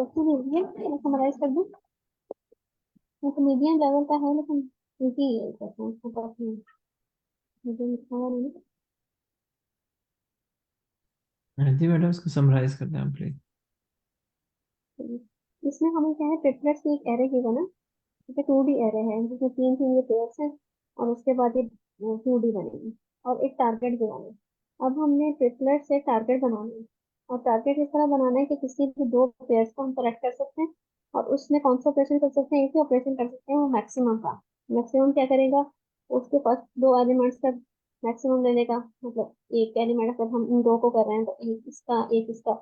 Question easy है, मैं summarise कर दूं। तो मीडियम लेवल का है लेकिन इजी है क्वेश्चन, उसको टफ नहीं है। मुझे लिखा हुआ नहीं हाँ जी मैडम, इसको समराइज कर दें प्लीज। है। इसमें हमें क्या है, ट्रिपलेट्स की एक एरे गिवन है। ठीक है, 2D एरे है जिसमें तीन तीन ये पेयर्स हैं और उसके बाद ये 2D बनेगी और एक टारगेट गिवन है। अब हमने ट्रिपलेट से टारगेट बनाना है और टारगेट इस तरह बनाना है कि किसी भी दो पेयर्स को हम कलेक्ट कर सकते हैं और उसमें कौन सा ऑपरेशन कर सकते हैं, एक ही ऑपरेशन कर सकते हैं, वो मैक्सिमम का। मैक्सिमम क्या करेगा, उसके पास दो एलिमेंट्स का मैक्सिमम ले लेगा। मतलब एक एलिमेंट अगर हम इन दो को कर रहे हैं तो एक इसका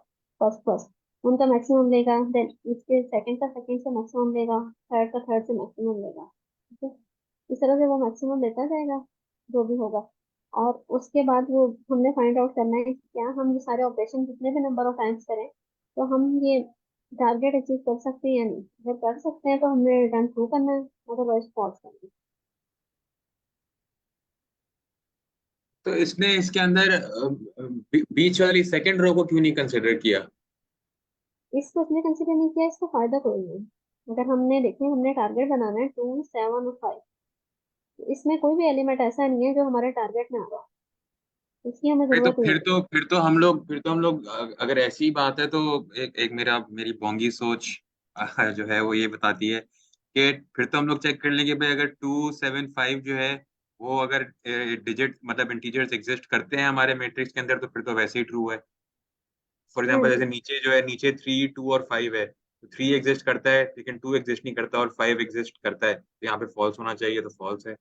फर्स्ट फर्स्ट उनका मैक्सिमम लेगा, देन इसके सेकंड का सेकंड से मैक्सिमम लेगा, थर्ड का थर्ड से मैक्सिमम लेगा। ठीक है, इस तरह से वो मैक्सिमम लेता जाएगा जो भी होगा। और उसके बाद वो हमने फाइंड आउट करना है कि क्या हम ये सारे ऑपरेशन जितने भी नंबर ऑफ टाइम्स करें तो हम ये टारगेट अचीव कर सकते हैं या नहीं। अगर कर सकते हैं तो हमें रन थ्रू करना है, अदरवाइज पॉज करना है। तो इसने इसके अंदर बीच वाली सेकंड रो को क्यों नहीं कंसिडर किया? इसको इसलिए कंसिडर नहीं किया, इसका फायदा कोई नहीं। अगर हमने देखें, हमने टारगेट बनाना है 2, 7 और 5। इसमें कोई भी एलिमेंट ऐसा नहीं है जो हमारे टारगेट में आ रहा है, इसकी हमें नहीं तो जरूरत ही फिर नहीं तो फिर तो हम लोग अगर ऐसी बात है तो एक एक मेरी बोंगी सोच जो है वो ये बताती है कि फिर तो हम लोग चेक कर लेंगे भाई, अगर 2, 7, 5 जो है वो अगर डिजिट मतलब इंटीजर्स एग्जिस्ट करते हैं हमारे मैट्रिक्स के अंदर, तो फिर तो वैसे ही ट्रू है। फॉर है। हाँ एग्जाम्पल जी। जैसे नीचे जो है, नीचे 3, 2 और 5 है, तो 3 एग्जिस्ट करता है लेकिन 2 एग्जिस्ट नहीं करता और 5 एग्जिस्ट करता है, तो यहाँ पे फॉल्स होना चाहिए, तो फॉल्स है।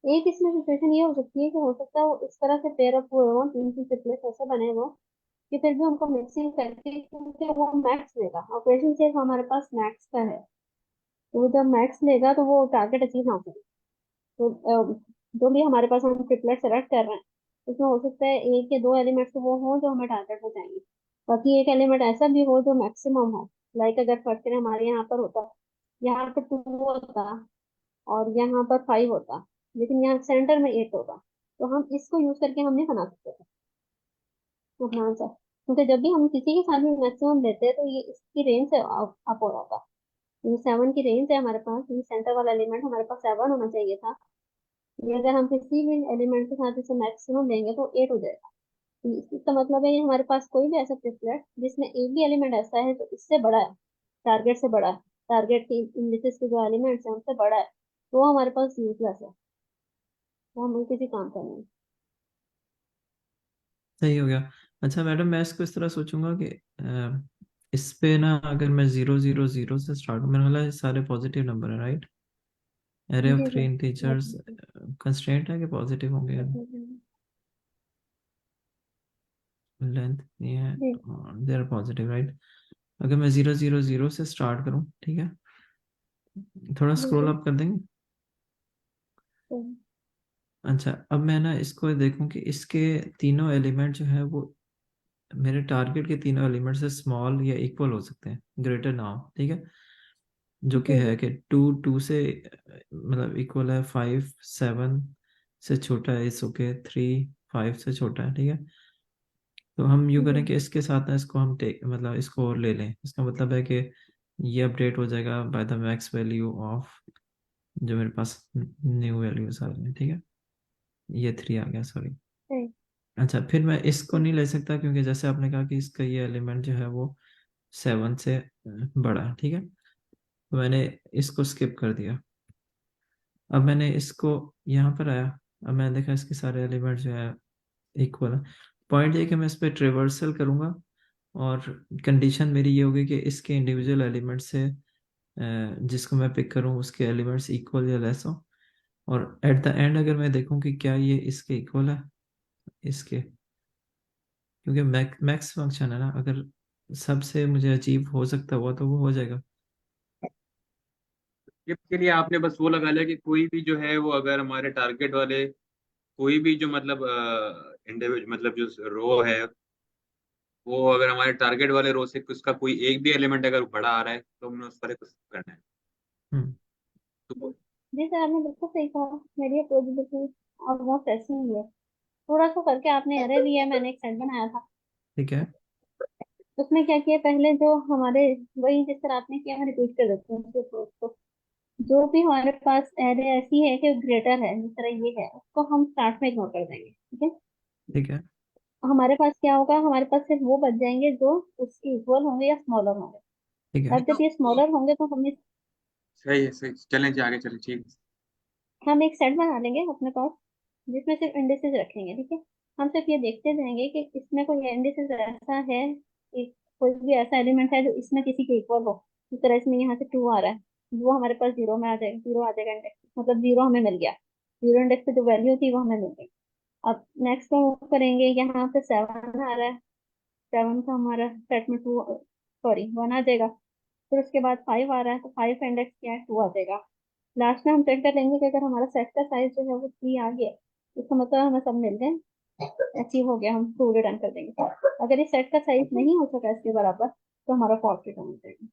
एक इसमें सिचुएशन ये हो सकती है कि हो सकता है वो इस तरह से पेयर अप हुए हो, तीन तीन ट्रिपलेट्स ऐसे बने हो कि फिर भी उनको मिक्सिंग करके, क्योंकि वो मैक्स लेगा, ऑपरेशन सिर्फ हमारे पास मैक्स का है। तो वो जब मैक्स लेगा तो वो टारगेट अचीव ना करे। तो जो भी हमारे पास हम ट्रिपलेट सेलेक्ट कर रहे हैं उसमें हो सकता है एक या दो एलिमेंट्स तो वो हो जो हमें टारगेट में चाहिए, बाकी एक एलिमेंट ऐसा भी हो जो मैक्सिमम हो। लाइक अगर फर्स्ट करें, हमारे यहाँ पर होता, यहाँ पर 2 होता और यहाँ पर 5 होता, लेकिन यहाँ सेंटर में 8 होगा। तो हम इसको यूज करके हम नहीं बना सकते थे अपना आंसर, क्योंकि जब भी हम किसी के साथ भी मैक्सिमम लेते हैं तो ये इसकी रेंज से अप हो रहा था। ये 7 की रेंज है हमारे पास, ये सेंटर वाला एलिमेंट हमारे पास 7 होना चाहिए था। ये अगर हम किसी भी एलिमेंट के साथ इसे मैक्सिमम लेंगे तो 8 हो जाएगा। तो इसका मतलब है कि हमारे पास कोई भी ऐसा ट्रिपलेट जिसमें एक भी एलिमेंट ऐसा है जो इससे बड़ा है, टारगेट से बड़ा है, टारगेट के इंडिसेस के जो एलिमेंट्स हैं उनसे बड़ा है, तो वो हमारे पास यूजलेस है, वो हमें किसी काम का नहीं है। सही हो गया। अच्छा मैडम, मैं इसको इस तरह सोचूंगा कि इस पे ना अगर मैं 0 0 0 से स्टार्ट हूँ, मेरा ख्याल है ये सारे पॉजिटिव नंबर है, right? Array of G three sir. Integers constraint है कि पॉजिटिव होंगे? लेंथ ये है, ji they are positive, right? अगर मैं 0 0 0 से स्टार्ट करूँ, ठीक है, थोड़ा स्क्रॉल बिल्कुल। अप कर देंगे। तो अच्छा, अब मैं ना इसको देखूं कि इसके तीनों एलिमेंट जो है वो मेरे टारगेट के तीनों एलिमेंट से स्मॉल या इक्वल हो सकते हैं, ग्रेटर ना हो, ठीक है? जो कि जी है जी कि 2 2 से मतलब इक्वल है, 5 7 से छोटा है, इस ओके 3 5 से छोटा है, ठीक है? तो हम यूँ करें जी। कि इसके साथ ना इसको हम टेक मतलब इसको और ले लें, इसका मतलब है कि ये अपडेट हो जाएगा by the max value of जो मेरे पास न्यू वैल्यूज आ रही हैं, ठीक है? ये 3 आ गया, सॉरी। सही। अच्छा, फिर मैं इसको जी नहीं ले सकता क्योंकि जैसे आपने कहा कि इसका ये एलिमेंट जो है वो 7 से बड़ा है, ठीक है? तो मैंने इसको स्किप कर दिया। अब मैंने इसको यहाँ पर आया, अब मैंने देखा इसके सारे एलिमेंट जो है इक्वल है। पॉइंट ये है कि मैं इस पर ट्रेवर्सल करूँगा और कंडीशन मेरी ये होगी कि इसके इंडिविजुअल एलिमेंट से जिसको मैं पिक करूँ उसके एलिमेंट्स इक्वल या लेस हो। और एट द एंड अगर मैं देखूँ कि क्या ये इसके इक्वल है, इसके, क्योंकि मैक्स फंक्शन है ना, अगर सबसे मुझे अचीव हो सकता हुआ तो वो हो जाएगा। इसके लिए आपने बस वो लगा लिया कि कोई भी जो है वो अगर हमारे टारगेट वाले कोई भी जो मतलब इंडिविजुअल मतलब जो रो है, वो अगर हमारे टारगेट वाले रो से उसका कोई एक भी एलिमेंट अगर बड़ा आ रहा है तो हमने उस पर कुछ करना है। हम्म। तो जी सर, आपने बिल्कुल सही कहा। मेरी अप्रोच बिल्कुल ऑलमोस्ट ऐसी ही है। थोड़ा सा करके आपने एरर लिया है, मैंने एक सेट बनाया था। ठीक है। उसमें क्या किया पहले, जो हमारे, वही जिस तरह आपने किया, मैं रिपीट कर देती हूँ उसी approach को। जो भी हमारे पास एरे ऐसी है कि ग्रेटर है, जिस तरह ये है, उसको हम स्टार्ट में इग्नोर कर देंगे, ठीक है। ठीक है। हमारे पास क्या होगा, हमारे पास सिर्फ वो बच जाएंगे जो उसके इक्वल होंगे या स्मॉलर होंगे। ठीक है। अब जब ये स्मॉलर होंगे तो सही है, सही, चलें जी आगे चलें, ठीक है। हम एक सेट बना लेंगे अपने पास, जिसमें सिर्फ इंडिसेस रखेंगे, ठीक है। हम सिर्फ ये देखते जाएंगे कि इसमें कोई इंडिसेस ऐसा है कि कोई भी ऐसा एलिमेंट है जो इसमें किसी के इक्वल हो। इस तरह इसमें यहाँ से 2 आ रहा है, वो हमारे पास जीरो में आ जाएगा, जीरो आ जाएगा इंडेक्स, मतलब जीरो हमें मिल गया। जीरो इंडेक्स पे जो वैल्यू थी वो हमें मिल गई। अब नेक्स्ट हम मूव करेंगे, यहाँ पे 7 आ रहा है, 7 का हमारा सेट में 2, सॉरी 1 आ जाएगा। फिर उसके बाद 5 आ रहा है, तो 5 इंडेक्स क्या है, 2 आ जाएगा। लास्ट में हम चेक कर लेंगे कि अगर हमारा सेट का साइज जो है वो 3 आ गया, इसका मतलब हमें सब मिल गए, अचीव हो गया, हम ट्रू रिटर्न कर देंगे। अगर इस सेट का साइज नहीं हो सका इसके बराबर, तो हमारा फॉल्स रिटर्न हो जाएगा।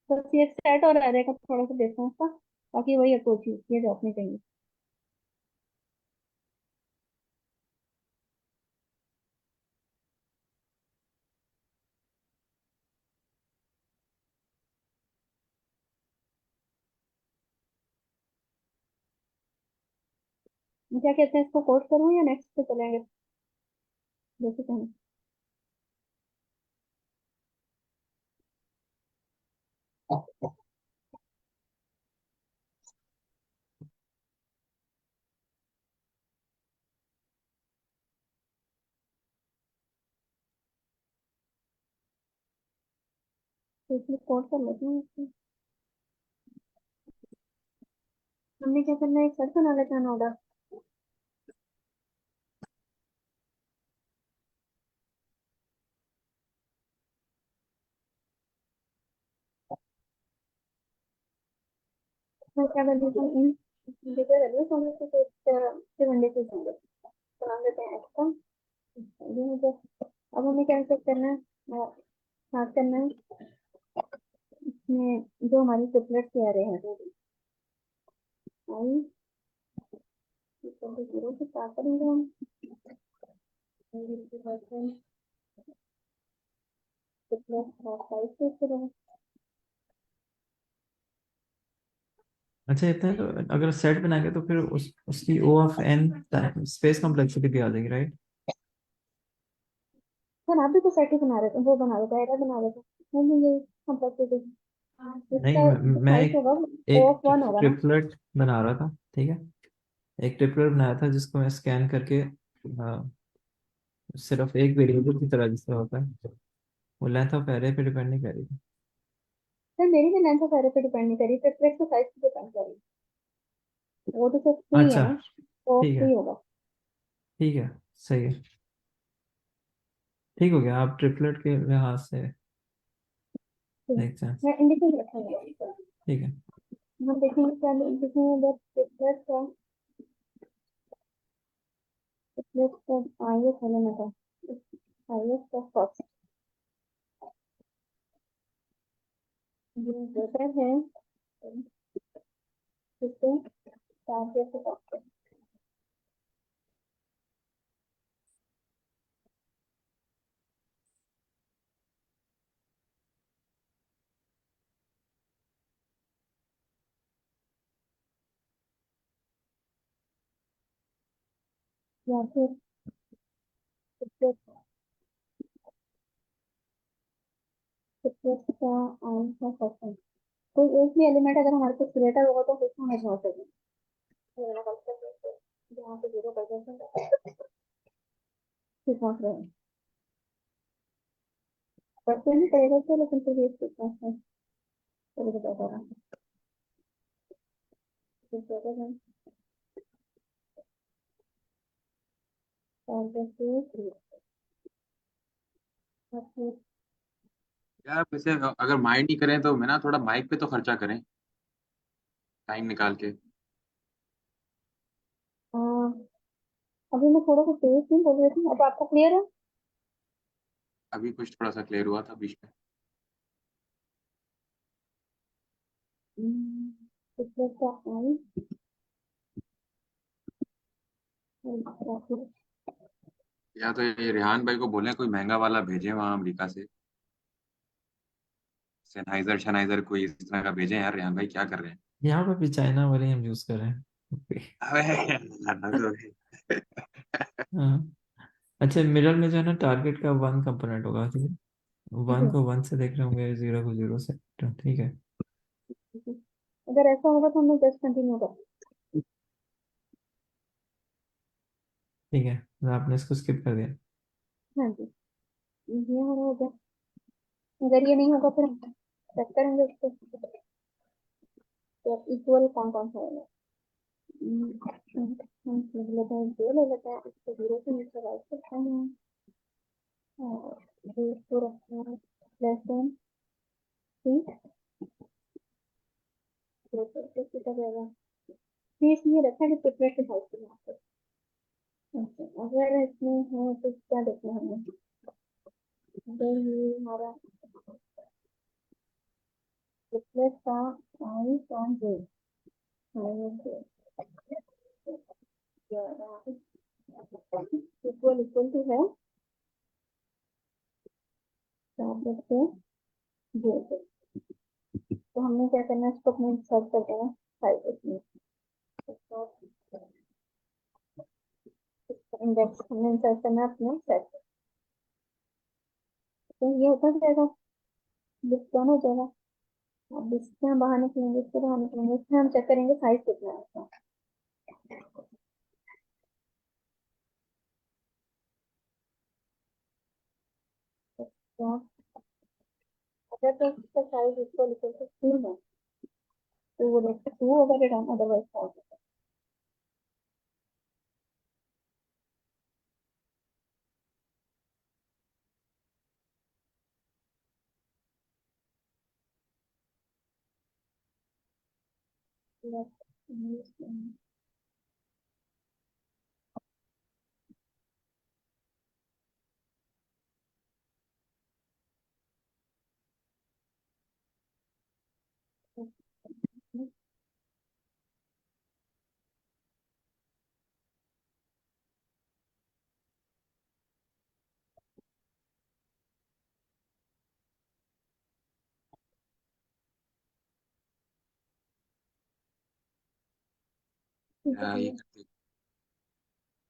बस ये सेट और एरे का थोड़ा सा डिफरेंस था, बाकी वही अप्रोच यूज किया जो आपने कही। क्या कहते हैं, इसको कोड करूँ या नेक्स्ट पे चलेंगे, जैसे कहें। तो इसमें कोड कर लेते हैं इसको। हमने क्या करना है, एक सेट बना लेते हैं नोडा। मैं क्या कर देता हूँ, इन डेटा वैल्यूज होंगे तो फिर वनडे से होंगे, तो नाम देते हैं एक्स का। ये मुझे, अब हमें क्या चेक करना है, स्टार्ट करना है इसमें जो हमारी ट्रिपलेट के आ रहे हैं, तो आई इक्वल टू 0 से स्टार्ट करेंगे हम। ट्रिपलेट 5 से शुरू है। अच्छा, इतना है तो अगर सेट बनाएंगे तो फिर उसकी ओ ऑफ एन स्पेस कॉम्प्लेक्सिटी भी आ जाएगी, राइट? सर आप भी तो सेट ही बना रहे थे, वो बना रहे थे, एरर बना रहे थे, नहीं ये कम्प्लेक्सिटी, नहीं, इसका जो मैं साइज एक होगा ओ एक ऑफ 1 होगा ना। ट्रिपलेट बना रहा था, ठीक है। एक ट्रिपलेट बनाया था जिसको मैं स्कैन करके सिर्फ एक वेरिएबल की तरह जिस तरह होता है, वो लेंथ ऑफ एरे पे डिपेंड नहीं करेगी। सर मेरी भी लेंथ ऑफ एरर पे डिपेंड नहीं करी, ट्रिपलेट के साइज पे डिपेंड करी, वो तो सिर्फ 3 है अच्छा, ना, तो ठीक है। 3 होगा। ठीक है, सही है। ठीक हो गया, आप ट्रिपलेट के लिहाज से ठीक है। Make sense. मैं इंडिकेट रखूंगा। ठीक है। हम देखेंगे क्या देखेंगे, अगर ट्रिपलेट का, ट्रिपलेट का आईएस एलिमेंट है, आईएस का फर्स्ट जो ग्रेटर है, जिससे टारगेट से फर्स्ट, या फिर ट्रिपलेट, ट्रिपलेट का आईएस का फर्स्ट। कोई एक भी एलिमेंट अगर हमारे पास ग्रेटर होगा तो उसको हम इग्नोर करेंगे। ये मैंने गलत कर दिया, यहाँ पे 0 कर देते हैं, ठीक पहुंच रहे हैं, करते नहीं करेगा तो, लेकिन फिर भी ठीक पहुंच रहे हैं, चलो तो बेटर है, ठीक बेटर है। टारगेट टू 3, यार वैसे अगर माइंड नहीं करें तो मैं ना थोड़ा माइक पे तो खर्चा करें, टाइम निकाल के। अभी मैं थोड़ा सा तेज नहीं बोल रही थी, अब आपको क्लियर है। अभी कुछ थोड़ा सा क्लियर हुआ था बीच में। पिछले का आई, और फिर या तो ये रेहान भाई को बोले कोई महंगा वाला भेजे वहां अमेरिका से, सेनाइजर शनाइजर कोई इस तरह का भेजे यार। रेहान भाई क्या कर रहे हैं? यहाँ पर भी चाइना वाले हम यूज कर रहे हैं। अबे यार, हाँ। अच्छा, मिरर में जो है ना, टारगेट का वन कंपोनेंट होगा, ठीक है। वन जी को वन से देख रहे होंगे, जीरो को जीरो से, तो ठीक है। जी। अगर ऐसा होगा तो हमें जस्ट कंटिन्यू कर। ठीक है, तो आपने इसको स्किप कर दिया। हाँ जी, ये हो गया। अगर ये नहीं होगा फिर चेक करेंगे उसको, तो इक्वल कौन कौन सा होगा। हम ले लेते हैं, जो ले लेते हैं उसको जीरो से नीचे राइट करते हैं, और ये इसको रखते हैं लेस देन थ्री, जीरो करके कितना जाएगा। फीस ये रखा है कि ट्रिपलेट के साइज के यहाँ पे। अच्छा, अगर इसमें है तो क्या देखना है हमें, अगर ये हमारा ट्रिपलेट का size on J, equal equal to है टैबलेट पे जे पे। तो हमने क्या करना है, इसको अपने सर्च कर देना साइज इसमें, इंडेक्स हमने इंसर्ट करना है अपने सेट। तो ये होता जाएगा, लिस्ट डाउन हो जाएगा। अब इससे हम बाहर निकलेंगे, इससे बाहर निकलेंगे, इसमें हम चेक करेंगे साइज कितना है इसका। तो अगर तो इसका size equal equal to two है, तो वो देखते टू होगा रिटर्न, अदरवाइज फॉल्स। ठीक है,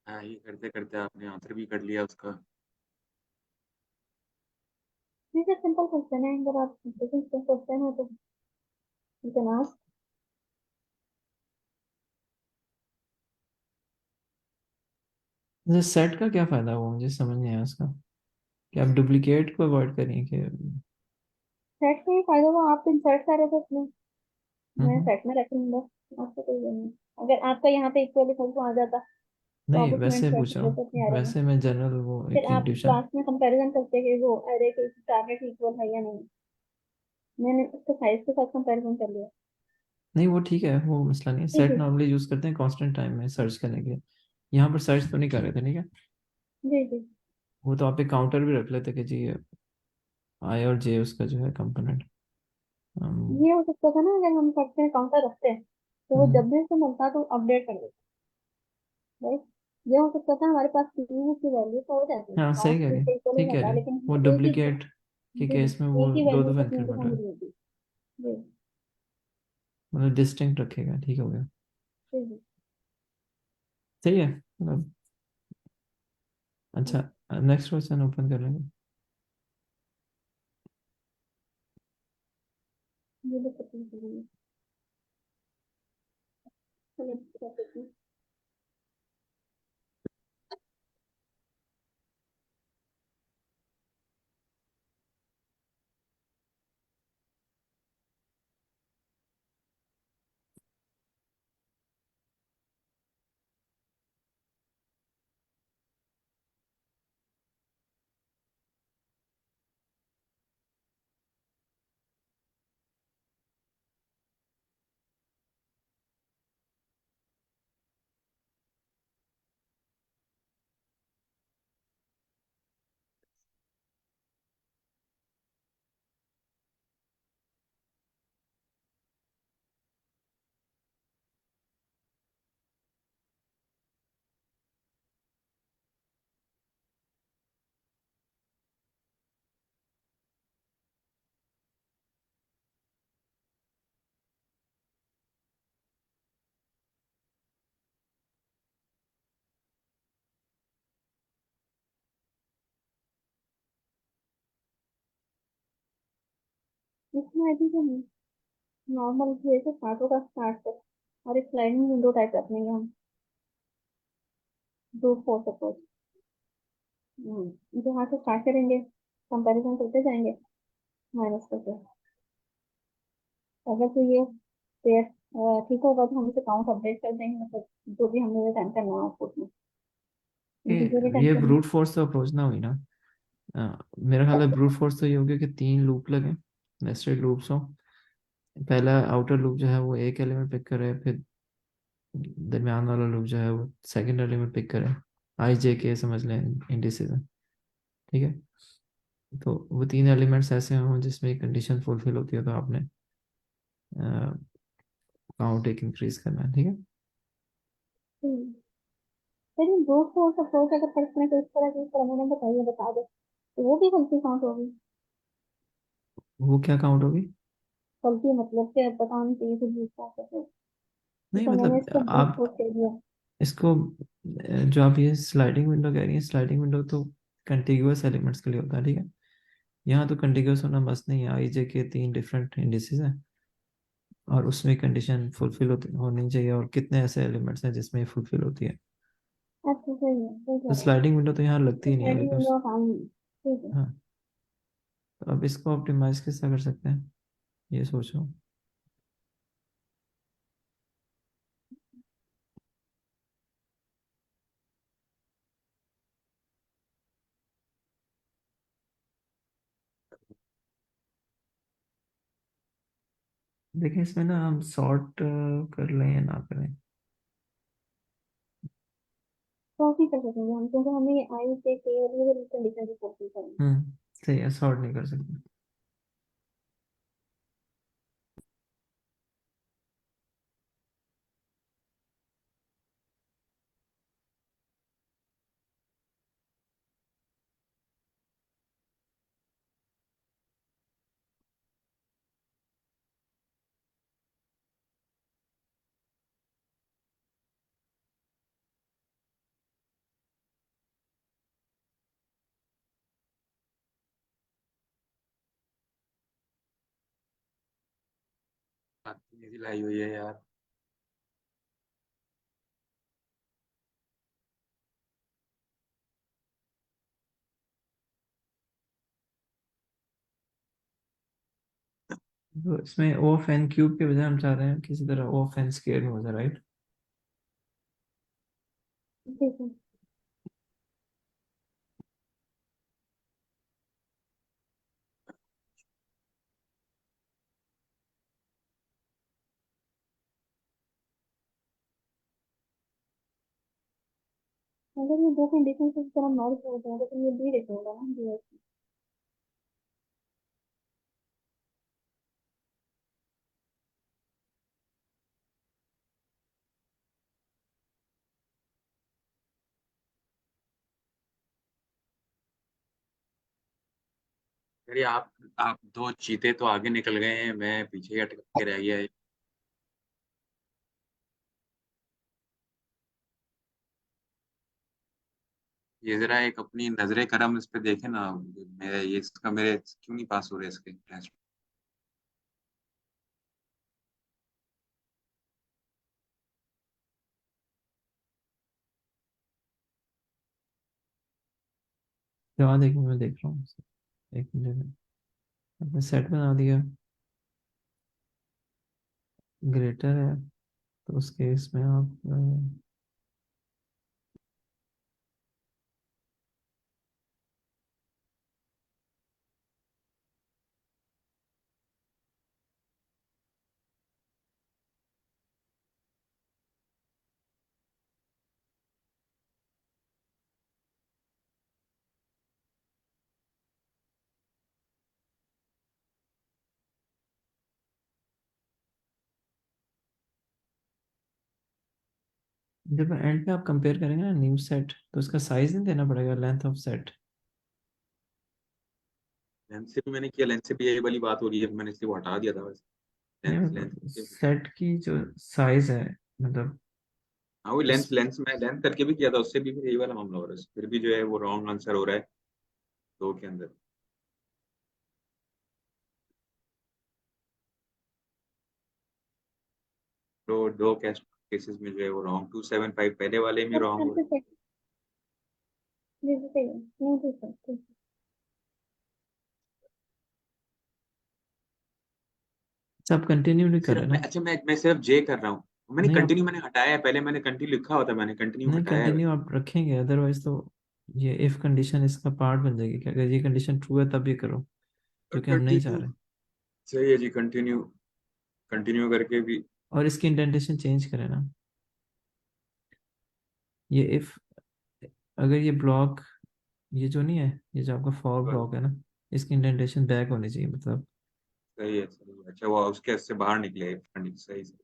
हाँ, ये करते करते आपने आंसर भी कर लिया उसका। ठीक है, सिंपल क्वेश्चन है, अगर आप क्वेश्चन है तो यू कैन आस्क। सेट का क्या फायदा हुआ, मुझे समझ नहीं आया उसका। कि आप डुप्लीकेट को अवॉइड करें कि? सेट का ये फायदा हुआ, आप इंसर्ट कर रहे थे उसमें, मैं हम्म। सेट में रख लूंगा, आपको कोई वो नहीं। अगर आपका यहाँ पे इक्वल इक्वल टू आ जाता तो नहीं, आप उसमें वैसे इंसर्ट पूछ रहा कर हूँ, सकते हैं अरे में। वैसे मैं जनरल वो फिर एक ही आप डिवीजन। क्लास में कंपैरिजन करते कि वो अरे के टारगेट इक्वल है या नहीं। मैंने उसके साइज के साथ कंपैरिजन कर लिया। नहीं, वो ठीक है, वो मसला नहीं है। जी सेट जी नॉर्मली यूज करते हैं कांस्टेंट टाइम में सर्च करने के लिए। यहाँ पर सर्च तो नहीं कर रहे थे, ठीक है। जी जी। वो तो आप एक काउंटर भी रख लेते कि जी आई और जे उसका जो है कंपोनेंट। ये हो सकता था ना, अगर हम करते हैं काउंटर रखते हैं तो वो जब भी उसे मिलता तो अपडेट कर देते, राइट। ये हो सकता था हमारे पास तीन की वैल्यू तो हो जाती, हाँ, सही काउंट कह थ्री रही से है, इक्वल हो ठीक कह जाता, रही है। लेकिन वो एक ही। डुप्लीकेट के जी जी, केस में वो एक ही दो वैल्यू दफा से तीन दफा इंक्रीमेंट है। मिल जाती। जी मतलब डिस्टिंक्ट रखेगा, ठीक हो गया। जी जी। सही है मतलब। अच्छा, नेक्स्ट क्वेश्चन ओपन कर लेंगे। ये भी पता नहीं चलिए। इसमें आई थिंक नॉर्मल वे से स्टार्ट होगा, स्टार्ट से और एक स्लाइडिंग विंडो टाइप रख लेंगे हम, दो फोर सपोज, जहाँ से स्टार्ट करेंगे कंपैरिजन करते जाएंगे माइनस करके। अगर तो ये पेयर ठीक होगा तो हम इसे काउंट अपडेट कर देंगे, मतलब जो भी हमें रिटर्न करना है आउटपुट में, इंटीजर रिटर्न ये करना है। ब्रूट फोर्स तो अप्रोच ना हुई ना। मेरा ख्याल है ब्रूट फोर्स तो ये हो गया कि 3 लूप लगे, नेस्टेड लूप्स हो। पहला आउटर लूप जो है वो एक एलिमेंट पिक करे, फिर दरमियान वाला लूप जो है वो सेकंड एलिमेंट पिक करे। आई जे के समझ लें इंडिसेस है, ठीक है। तो वो 3 एलिमेंट्स ऐसे हों जिसमें कंडीशन फुलफिल होती है तो आपने काउंट एक इंक्रीज करना है, ठीक है। हम्म। लेकिन ब्रूट फोर्स अप्रोच अगर पढ़ने को इस तरह की मैंने बताइए, बता दे तो वो भी गलती काउंट होगी। वो क्या काउंट होगी? गलती मतलब कि पता नहीं चाहिए थी ब्रूट फोर्स, नहीं तो मैंने मतलब इसको ब्रूट आप फोर्स कह दिया। इसको जो आप ये स्लाइडिंग विंडो कह रही हैं, स्लाइडिंग विंडो तो कंटिग्यूअस एलिमेंट्स के लिए होता है, ठीक है। यहाँ तो कंटिग्यूअस होना मस्त नहीं है, आई जे के 3 डिफरेंट इंडिसेस हैं और उसमें कंडीशन फुलफिल होती होनी चाहिए, और कितने ऐसे एलिमेंट्स हैं जिसमें फुलफिल होती है। अच्छा सही है, सही तो कह रहा है। स्लाइडिंग विंडो तो यहाँ लगती तो ही नहीं है, स्लाइडिंग लेकिन विंडो काम, ठीक है। हाँ। तो अब इसको ऑप्टिमाइज कैसे कर सकते हैं, ये सोचो। देखिए इसमें ना हम सॉर्ट कर लें या ना करें। तो भी कर सकेंगे हम, क्योंकि हमें ये आई से के वाली कंडीशन भी फुलफिल करनी सही है, सॉर्ट नहीं कर सकते। इजी लाई हुई है यार। तो इसमें ओ ऑफ एन क्यूब के बजाय हम चाह रहे हैं किसी तरह ओ ऑफ एन स्क्वायर में हो जाए, राइट। है। ठीक है। अगर ये दो कंडीशन इस तरह मर्ज हो जाए तो ये भी लिखेगा ना डी। अरे आप दो चीते तो आगे निकल गए हैं, मैं पीछे ही अटक के रह गया। ये जरा एक अपनी नजरे करम इस पे देखे ना। मेरे ये इसका मेरे क्यों नहीं पास हो रहे इसके टेस्ट। जवाब देखिए, मैं देख रहा हूँ। एक मिनट, आपने सेट बना दिया, ग्रेटर है, तो उस केस में आप जब एंड पे आप कंपेयर करेंगे ना न्यू सेट, तो उसका साइज नहीं देना पड़ेगा, लेंथ ऑफ सेट। लेंथ से भी मैंने किया, लेंथ से भी यही वाली बात हो रही है, मैंने इसलिए वो हटा दिया था बस। नहीं लेंथ लेंथ मतलब सेट की जो साइज है, मतलब हाँ वो लेंथ उस लेंथ में लेंथ करके भी किया था, उससे भी फिर यही वाला मामला हो रहा है, फिर भी जो है वो रॉन्ग आंसर हो रहा है दो के अंदर। दो केसेस में जो है वो रॉन्ग, 275 पहले वाले में सब रॉन्ग हो करते रहा थे, जैसे सही है, नहीं ठीक है, ठीक है। अच्छा, आप कंटिन्यू नहीं है। कर रहे सिर्फ मैं ना? अच्छा मैं सिर्फ जे कर रहा हूँ। मैंने नहीं आप, कंटिन्यू मैंने हटाया है, पहले मैंने कंटिन्यू लिखा होता, मैंने कंटिन्यू नहीं हटाया है। कंटिन्यू आप रखेंगे, अदरवाइज तो ये इफ कंडीशन इसका पार्ट बन जाएगी कि अगर ये कंडीशन ट्रू है तब ये करो, जो कि हम नहीं चाह कंटिन्यू रहे। सही है जी, कंटिन्यू कंटिन्यू करके भी। और इसकी इंडेंटेशन चेंज करें ना, ये इफ, अगर ये ब्लॉक, ये जो नहीं है, ये जो आपका फॉर ब्लॉक है ना, इसकी इंडेंटेशन बैक होनी चाहिए, मतलब सही है सही है, अच्छा वो उसके इससे बाहर निकले सही सही।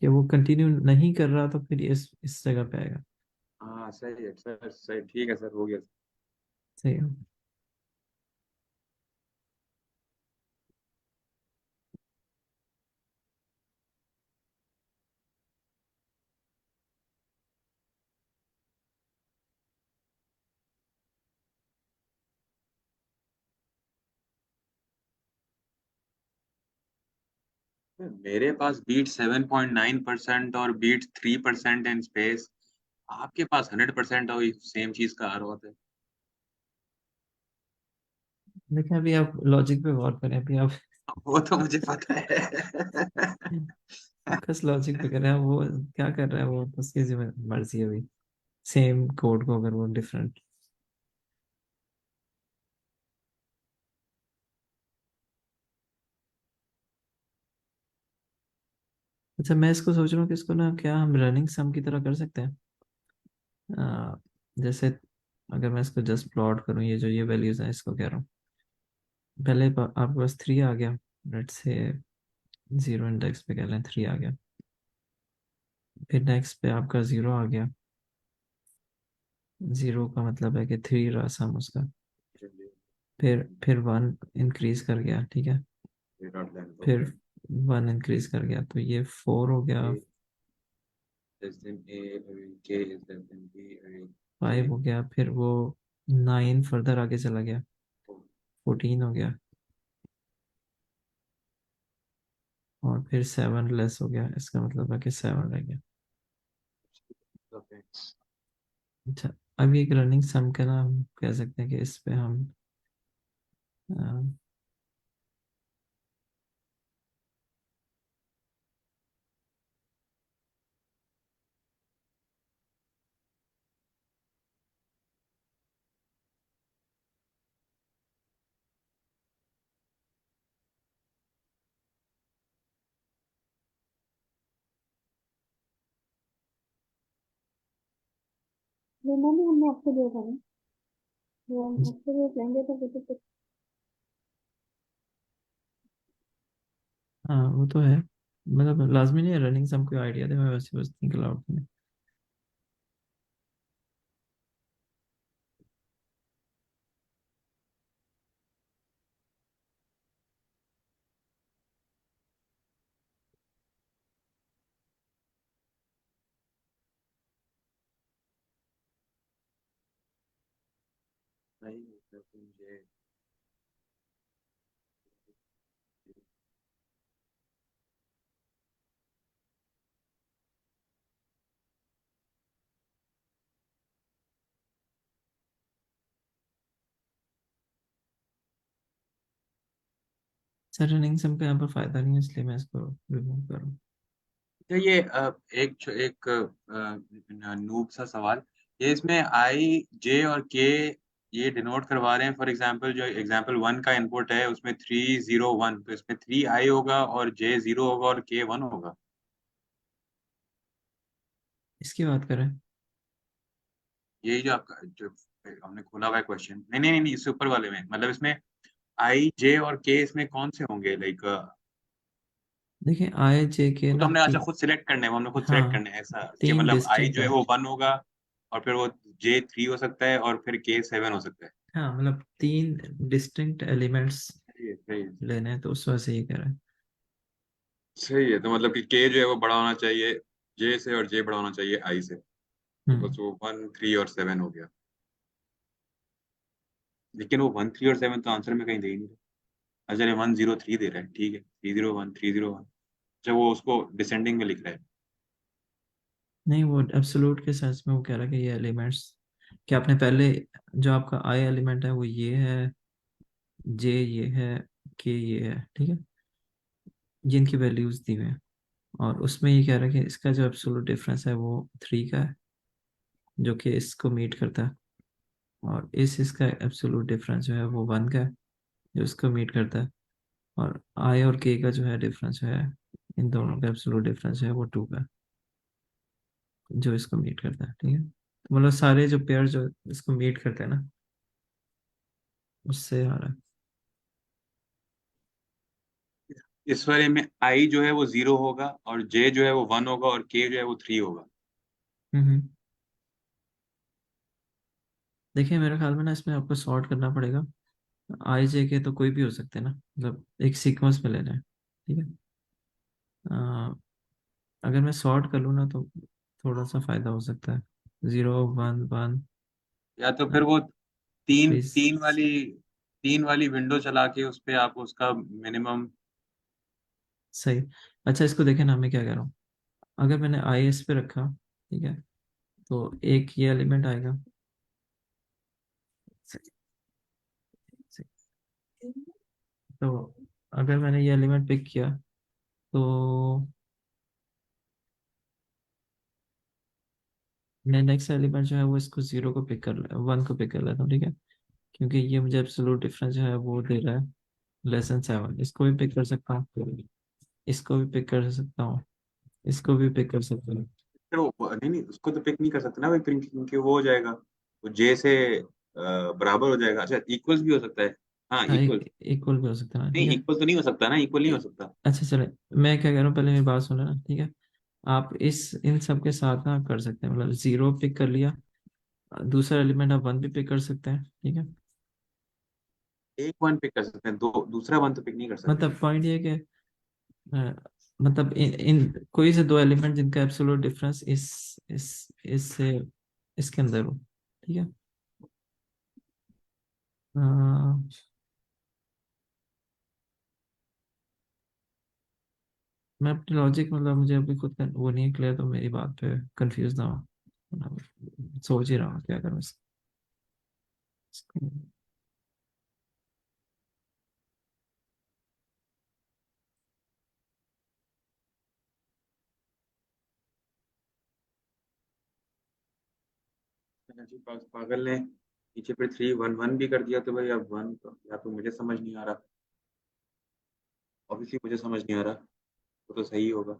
कि वो कंटिन्यू नहीं कर रहा तो फिर इस जगह पे आएगा। हाँ सही है सर, सही ठीक है सर, हो गया। सही है। मेरे पास बीट 7.9% और बीट 3% इन स्पेस, आपके पास 100% और सेम चीज का आर होता है। देखिए अभी आप लॉजिक पे गौर करें, अभी आप वो तो मुझे पता है। बस लॉजिक पे करें, वो क्या कर रहा है वो तो उसकी मर्जी है अभी, सेम कोड को अगर वो डिफरेंट। अच्छा, मैं इसको सोच रहा हूँ कि इसको ना क्या हम रनिंग सम की तरह कर सकते हैं। आ, जैसे अगर मैं इसको जस्ट प्लॉट करूँ, ये जो ये वैल्यूज हैं इसको कह रहा हूँ, पहले आपके पास 3 आ गया, लेट से जीरो इंडेक्स पे कह लें 3 आ गया, फिर नेक्स्ट पे आपका 0 आ गया, 0 का मतलब है कि 3 रहा सम उसका, फिर 1 इंक्रीज कर गया, ठीक है, फिर 1 इंक्रीज कर गया तो ये 4 हो गया, 5 हो गया, फिर वो 9 फर्दर आगे चला गया, 14 हो गया, और फिर 7 लेस हो गया, इसका मतलब है कि 7 रह गया। अच्छा, अब ये एक रनिंग सम का ना हम कह सकते हैं कि इस पे हम लेना नहीं, हमने आपको दिया था ना, वो हम आपसे रेट लेंगे तो फिर तो हाँ वो तो है, मतलब लाजमी नहीं है रनिंग सम कोई आइडिया दे, मैं वैसे बस थिंक अलाउड में। सर रनिंग सम का यहाँ पर फायदा नहीं है, इसलिए मैं इसको रिमूव करूँ। तो ये एक नूब सा सवाल, ये इसमें आई जे और के ये डिनोट करवा रहे हैं, फॉर एग्जांपल जो एग्जांपल 1 का इनपुट है उसमें 301, तो इसमें 3 आई होगा और जे 0 होगा और के 1 होगा। इसकी बात करें, यही जो आपका जो हमने खोला हुआ है क्वेश्चन, नहीं नहीं नहीं नहीं, इससे ऊपर वाले में, मतलब इसमें आई जे और के इसमें कौन से होंगे, लाइक देखिए आई जे के वो तो ना हमने अच्छा खुद सिलेक्ट करने हैं, वो हमने खुद सिलेक्ट हाँ करने हैं ऐसा, कि 3 मतलब आई डिस्टिंक्ट जो है है। वो 1 होगा और फिर वो जे 3 हो सकता है और फिर के 7 हो सकता है। हाँ मतलब 3 डिस्टिंक्ट एलिमेंट्स सही है सही है लेने हैं, तो उस वजह से ये कह रहे हैं। सही है, तो मतलब कि के जो है वो बड़ा होना चाहिए जे से और जे बड़ा होना चाहिए आई से, तो बस हम्म। वो 1 3 और 7 हो गया। लेकिन वो 1 3 और 7 तो आंसर में कहीं दे ही नहीं रहा। अच्छा 1 0 3 दे रहा है, ठीक है, 3 0 1 3 0 1, जब वो उसको डिसेंडिंग में लिख रहा है। नहीं, वो एब्सोल्यूट के सेंस में वो कह रहा है कि ये एलिमेंट्स, कि आपने पहले जो आपका आई एलिमेंट है वो ये है, जे ये है, के ये है, ठीक है, जिनकी वैल्यूज दी हुई है। और उसमें ये कह रहा है कि इसका जो एब्सोल्यूट डिफरेंस है वो 3 का है, जो कि इसको मीट करता है। और इसका एब्सोल्यूट डिफरेंस जो है वो 1 का है, जो इसको मीट करता है। और आई और के का जो है डिफरेंस है, इन दोनों का एब्सोल्यूट डिफरेंस है वो 2 का है, जो इसको मीट करता है, ठीक है। तो मतलब सारे जो पेयर जो इसको मीट करते हैं ना, उससे आ रहा है। इस वाले में आई जो है वो 0 होगा, और जे जो है वो 1 होगा, और के जो है वो 3 होगा। हम्म। देखिए मेरे ख्याल में ना इसमें आपको सॉर्ट करना पड़ेगा। आई जे के तो कोई भी हो सकते हैं ना, मतलब एक सीक्वेंस में लेना है, ठीक है। अ, अगर मैं सॉर्ट कर लूँ ना तो थोड़ा सा फायदा हो सकता है। 0 1 1 या तो फिर वो तीन 3। तीन वाली विंडो चला के उस पे आप उसका मिनिमम। सही। अच्छा इसको देखें ना, मैं क्या कह रहा हूँ। अगर मैंने आई एस पे रखा, ठीक है, तो एक ये एलिमेंट आएगा। सही, सही। तो अगर मैंने ये एलिमेंट पिक किया, तो मैं नेक्स्ट एलिमेंट जो है वो इसको 0 को पिक कर 1 को पिक कर लेता हूँ, ठीक है। क्योंकि ये मुझे एब्सोल्यूट डिफरेंस जो है वो दे रहा है <<7। इसको भी पिक कर सकता हूँ, इसको भी पिक कर सकता हूँ, इसको भी पिक कर सकता हूँ। फिर वो नहीं नहीं, उसको तो पिक नहीं कर सकते ना भाई, क्योंकि वो हो जाएगा, वो जे से बराबर हो जाएगा। अच्छा, इक्वल्स भी हो सकता है। हाँ, हाँ, इक्वल। इक्वल भी हो सकता है ना, नहीं, ठीक है। इक्वल तो नहीं हो सकता ना, इक्वल नहीं हो इ- सकता। अच्छा चले, मैं क्या कह रहा हूँ, पहले मेरी बात सुन लेना, ठीक है। आप इस इन सब के साथ ना कर सकते हैं, मतलब 0 पिक कर लिया, दूसरा एलिमेंट आप 1 भी पिक कर सकते हैं, ठीक है। एक वन पिक कर सकते हैं, दो दूसरा वन तो पिक नहीं कर सकते। मतलब पॉइंट ये है कि मतलब इन कोई से 2 एलिमेंट जिनका एब्सोल्यूट डिफरेंस इससे इसके अंदर हो, ठीक है। अ, मैं अपनी लॉजिक, मतलब मुझे अभी खुद वो नहीं है क्लियर, तो मेरी बात पे कंफ्यूज ना हो, मतलब सोच ही रहा हूँ क्या करूँ इसको। जी, पागल ने पीछे पे 3 1 1 भी कर दिया, तो भाई अब वन तो, या तो मुझे समझ नहीं आ रहा, ऑब्वियसली मुझे समझ नहीं आ रहा, तो सही होगा।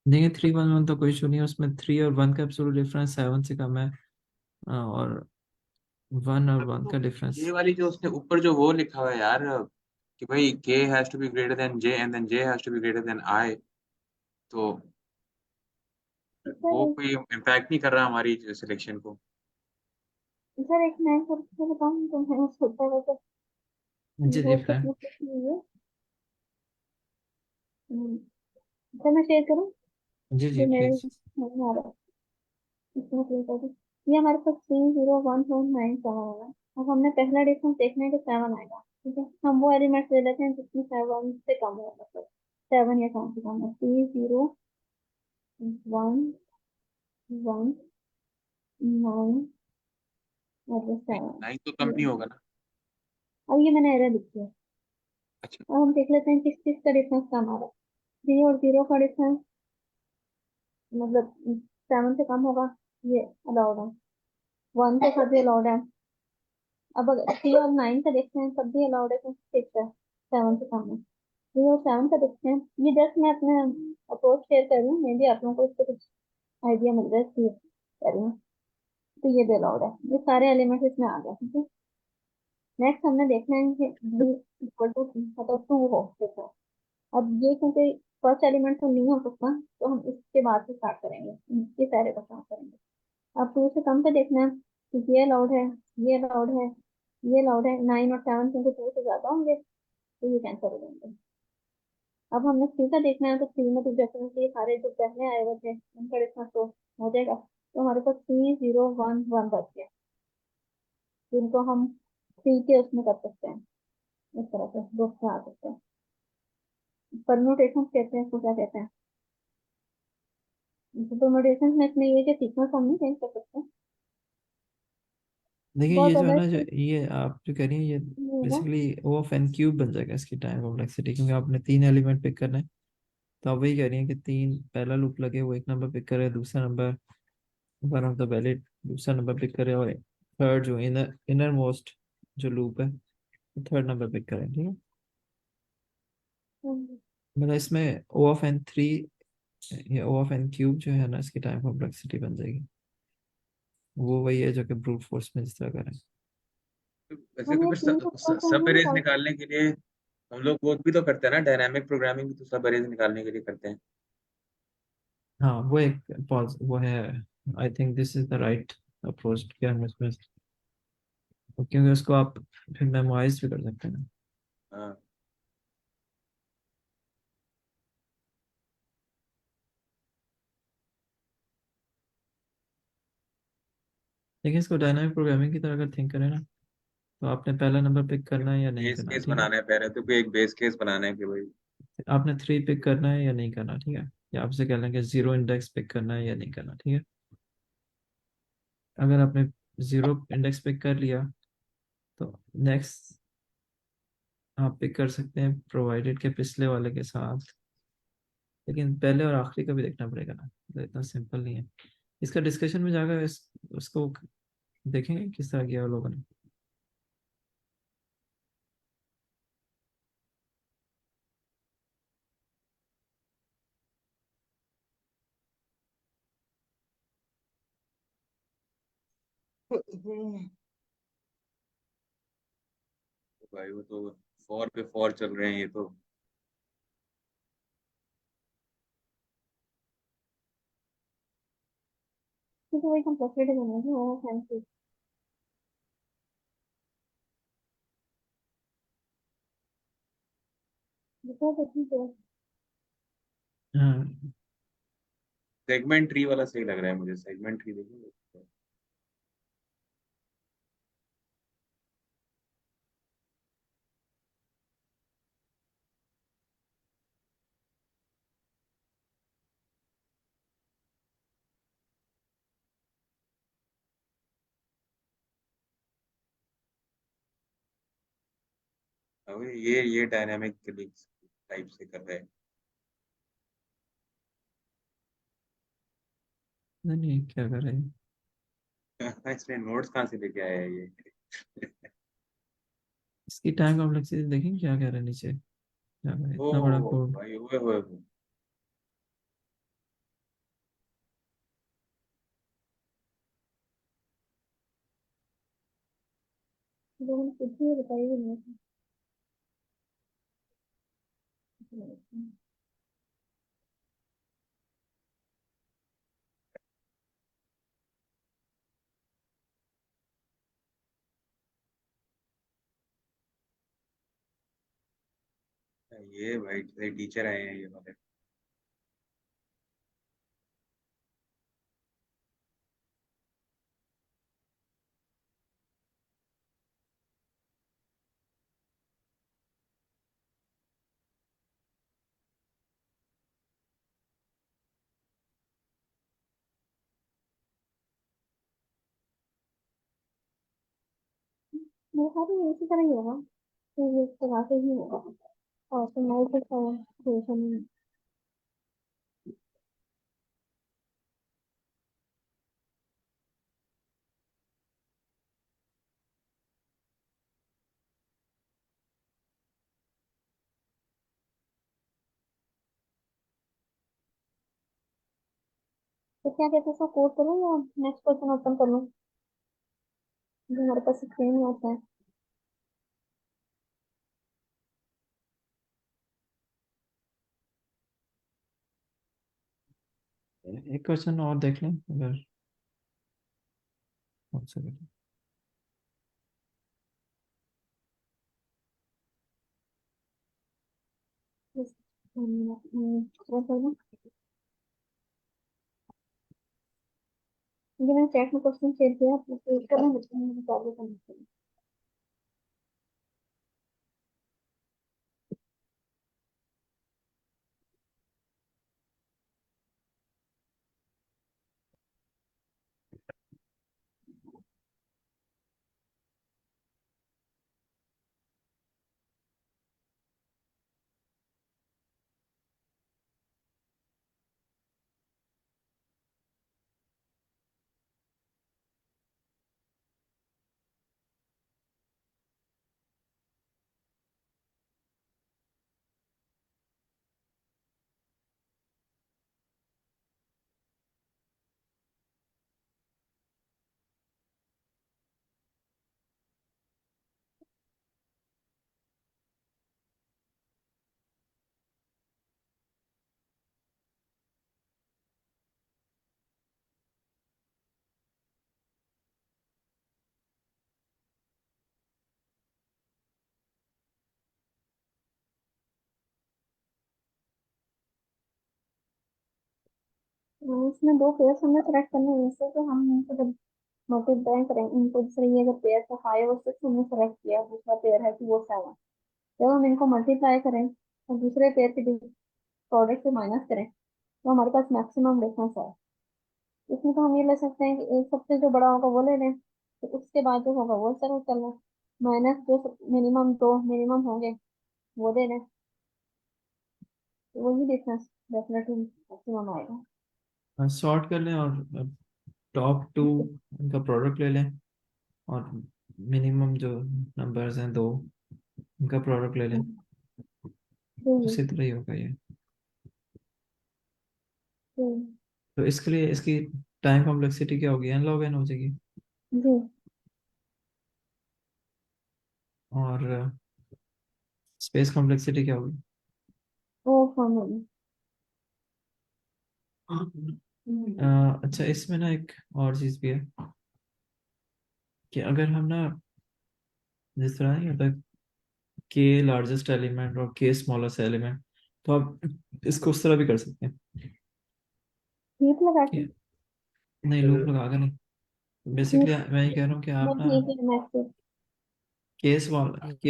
देखिए 3 1 1 तो कोई इशू नहीं है, उसमें 3 और 1 का एब्सोल्यूट डिफरेंस 7 से कम है। और 1 और 1 तो का डिफरेंस। ये वाली जो उसने ऊपर जो वो लिखा हुआ है यार, कि भाई K has to be greater than J and then J has to be greater than I, तो वो सर, कोई इम्पैक्ट नहीं कर रहा हमारी सिलेक्शन को। सर एक मैं करके बताऊँ तो मैंने सोचा था कि जी जी वो फ्रेंड। टेक्निक नहीं है। सर मैं शेयर करूँ जी जी जो मेरे प्लीज। समझ में आ रहा है, इसमें क्लियर कर दूँ। ये हमारे पास 3 0 1 9 7 है। अब हमने पहला डिफरेंस देखना है कि 7 आएगा, ठीक है। हम वो एलिमेंट ले लेते हैं जिसमें 7 से कम है, मतलब 7 या 7 से कम है। 3 0 1 1 9 मतलब 7। 9 तो कम नहीं होगा ना। अब ये मैंने एरर लिखी है। अच्छा। अब हम देख लेते हैं किस चीज का डिफरेंस कम आ रहा है। 3 और 0 का डिफरेंस, मतलब 7 से कम होगा, ये अलाउड है। 1 के साथ भी अलाउड है। अब अगर 3 और 9 का देखते हैं तब भी अलाउड है, क्योंकि 6 है, 7 से कम है। 3 और 7 का देखते हैं। ये जस्ट मैं अपने अप्रोच शेयर कर रही हूँ, मे बी आप लोगों को इससे कुछ आइडिया मिल जाए, इसलिए कर रही हूँ। तो ये भी अलाउड है, ये सारे एलिमेंट्स इसमें आ गए, ठीक है। नेक्स्ट हमने देखना है कि b इक्वल टू मतलब 2 हो, देखो। अब ये क्योंकि फर्स्ट एलिमेंट तो नहीं हो सकता, तो हम इसके बाद से स्टार्ट करेंगे, इसके पहले का स्टार्ट करेंगे। अब 2 से कम पे देखना है, तो ये अलाउड है, ये अलाउड है, ये अलाउड है। 9 और 7 क्योंकि 2 से ज्यादा होंगे, तो ये कैंसिल हो जाएंगे। अब हमने थ्री का देखना है, तो थ्री में तो डेफिनेटली सारे जो पहले आए हुए थे उनका डिफरेंस तो हो जाएगा। तो हमारे पास 3011 बच गया, जिनको हम थ्री के उसमें कर सकते हैं, इस तरह से ग्रुप में आ सकते हैं। परम्यूटेशन कहते हैं, इसको क्या कहते हैं? परम्यूटेशन में इसमें ये कि सीक्वेंस हम नहीं चेंज कर सकते। देखिए ये बहुत जो है ज्यादा ना, जो इसमें ये आप जो कह रही हैं, ये नहीं होगा। Basically O of N cube बन जाएगा इसकी टाइम कॉम्प्लेक्सिटी, क्योंकि आपने तीन एलिमेंट पिक करना है। तो आप वही कह रही हैं कि तीन पहला लूप लगे, वो एक नंबर पिक करे, दूसरा number one of the valid दूसरा नंबर पिक करे, और थर्ड जो इनर मोस्ट जो लूप है, थर्ड नंबर पिक करें, ठीक है। हम्म, मतलब इसमें ओ ऑफ एन थ्री या ओ ऑफ एन क्यूब जो है ना, इसकी टाइम कॉम्प्लेक्सिटी बन जाएगी। वो वही है जो कि ब्रूट फोर्स में जिस तरह करें। वैसे हम तो ये तीन को फिर क्रॉस सब नहीं एरेज निकाल सकते। निकालने के लिए हम लोग वो भी तो करते हैं ना, डायनामिक प्रोग्रामिंग भी तो सब एरेज निकालने के लिए करते हैं। हाँ वो एक पॉज वो है। I think this is the right approach, क्या हम इसमें, क्योंकि उसको आप फिर मेमोराइज भी कर सकते हैं ना। हाँ। लेकिन इसको डायनामिक प्रोग्रामिंग की तरह अगर थिंक करें ना, तो आपने पहला नंबर पिक करना है या नहीं बेस करना, केस ठीक है। बनाना है, पहले तो कोई एक बेस केस बनाना है कि भाई। आपने थ्री पिक करना है या नहीं करना, ठीक है। या आपसे कह लेंगे जीरो इंडेक्स पिक करना है या नहीं करना, ठीक है। अगर आपने जीरो इंडेक्स पिक कर लिया, तो नेक्स्ट आप पिक कर सकते हैं प्रोवाइडेड के पिछले वाले के साथ। लेकिन पहले और आखिरी का भी देखना पड़ेगा ना, तो इतना सिंपल नहीं है। इसका डिस्कशन में जाकर उसको देखेंगे किस तरह किया वो लोगों ने। भाई वो तो फॉर पे फॉर चल रहे हैं ये तो। क्योंकि वही कम्प्लेक्सिटी बनेगी वो फैंसी। देखो देखिए तो हाँ सेगमेंट ट्री वाला सही लग रहा है मुझे, सेगमेंट ट्री देखिए। अब ये डायनामिक टाइप से कर रहे हैं। नहीं नहीं, क्या कर रहे हैं। इसमें नोट्स कहाँ से लेके आया है ये? इसकी टाइम कॉम्प्लेक्सिटी देखें क्या कह रहे हैं नीचे, क्या कह रहे हैं, ओ इतना बड़ा कोड। भाई ओए होए होए। लोगों ने कुछ भी बताई भी नहीं थी। ये भाई टीचर आए हैं ये वाले। मेरे ख्याल में इसी तरह ही होगा, तो ये इस तरह से ही होगा। और तो मैं कुछ क्वेश्चन तो क्या कहते हैं, इसको कोड करूँ या नेक्स्ट क्वेश्चन ओपन कर लूँ जो हमारे पास स्क्रीन में आता है? एक क्वेश्चन और देख लें अगर हो सके तो। क्या करना, ये मैंने चैट में क्वेश्चन शेयर किया, आप उसको करना, मुझे चालू करना। इसमें दो पेयर्स हमें सेलेक्ट करने हैं, जैसे कि हम इनको जब मल्टीप्लाई करेंगे, इनको जैसे ये अगर पेयर है 5 और 6, हमने सेलेक्ट किया, दूसरा पेयर है 2 और 7, जब हम इनको मल्टीप्लाई करें और दूसरे पेयर के प्रोडक्ट से माइनस करें, तो हमारे पास मैक्सिमम डिफरेंस है। इसमें तो हम ये ले सकते हैं कि एक सबसे जो बड़ा होगा वो ले लें, तो उसके बाद जो होगा वो सर्व कर लें, माइनस जो मिनिमम दो मिनिमम होंगे वो दे लें, तो वही डिफरेंस डेफिनेटली मैक्सिमम आएगा। सॉर्ट कर लें और टॉप टू उनका प्रोडक्ट ले लें, और मिनिमम जो नंबर्स हैं दो, उनका प्रोडक्ट ले लें। जी उसी तरह ही होगा ये। जी तो इसके लिए इसकी टाइम कॉम्प्लेक्सिटी क्या होगी, एन लॉग एन हो जाएगी। जी। और स्पेस कॉम्प्लेक्सिटी क्या होगी। O formula. अच्छा, इसमें ना एक और चीज़ भी है कि अगर हम ना, जिस तरह नहीं होता के लार्जेस्ट एलिमेंट और के स्मॉलेस्ट एलिमेंट, तो आप इसको उस तरह भी कर सकते हैं ठीक लगा के। कि नहीं, लूप लगा कर नहीं। बेसिकली ठीक। मैं ये कह रहा हूँ कि मैं आप ना ठीक है, मैं फिर। के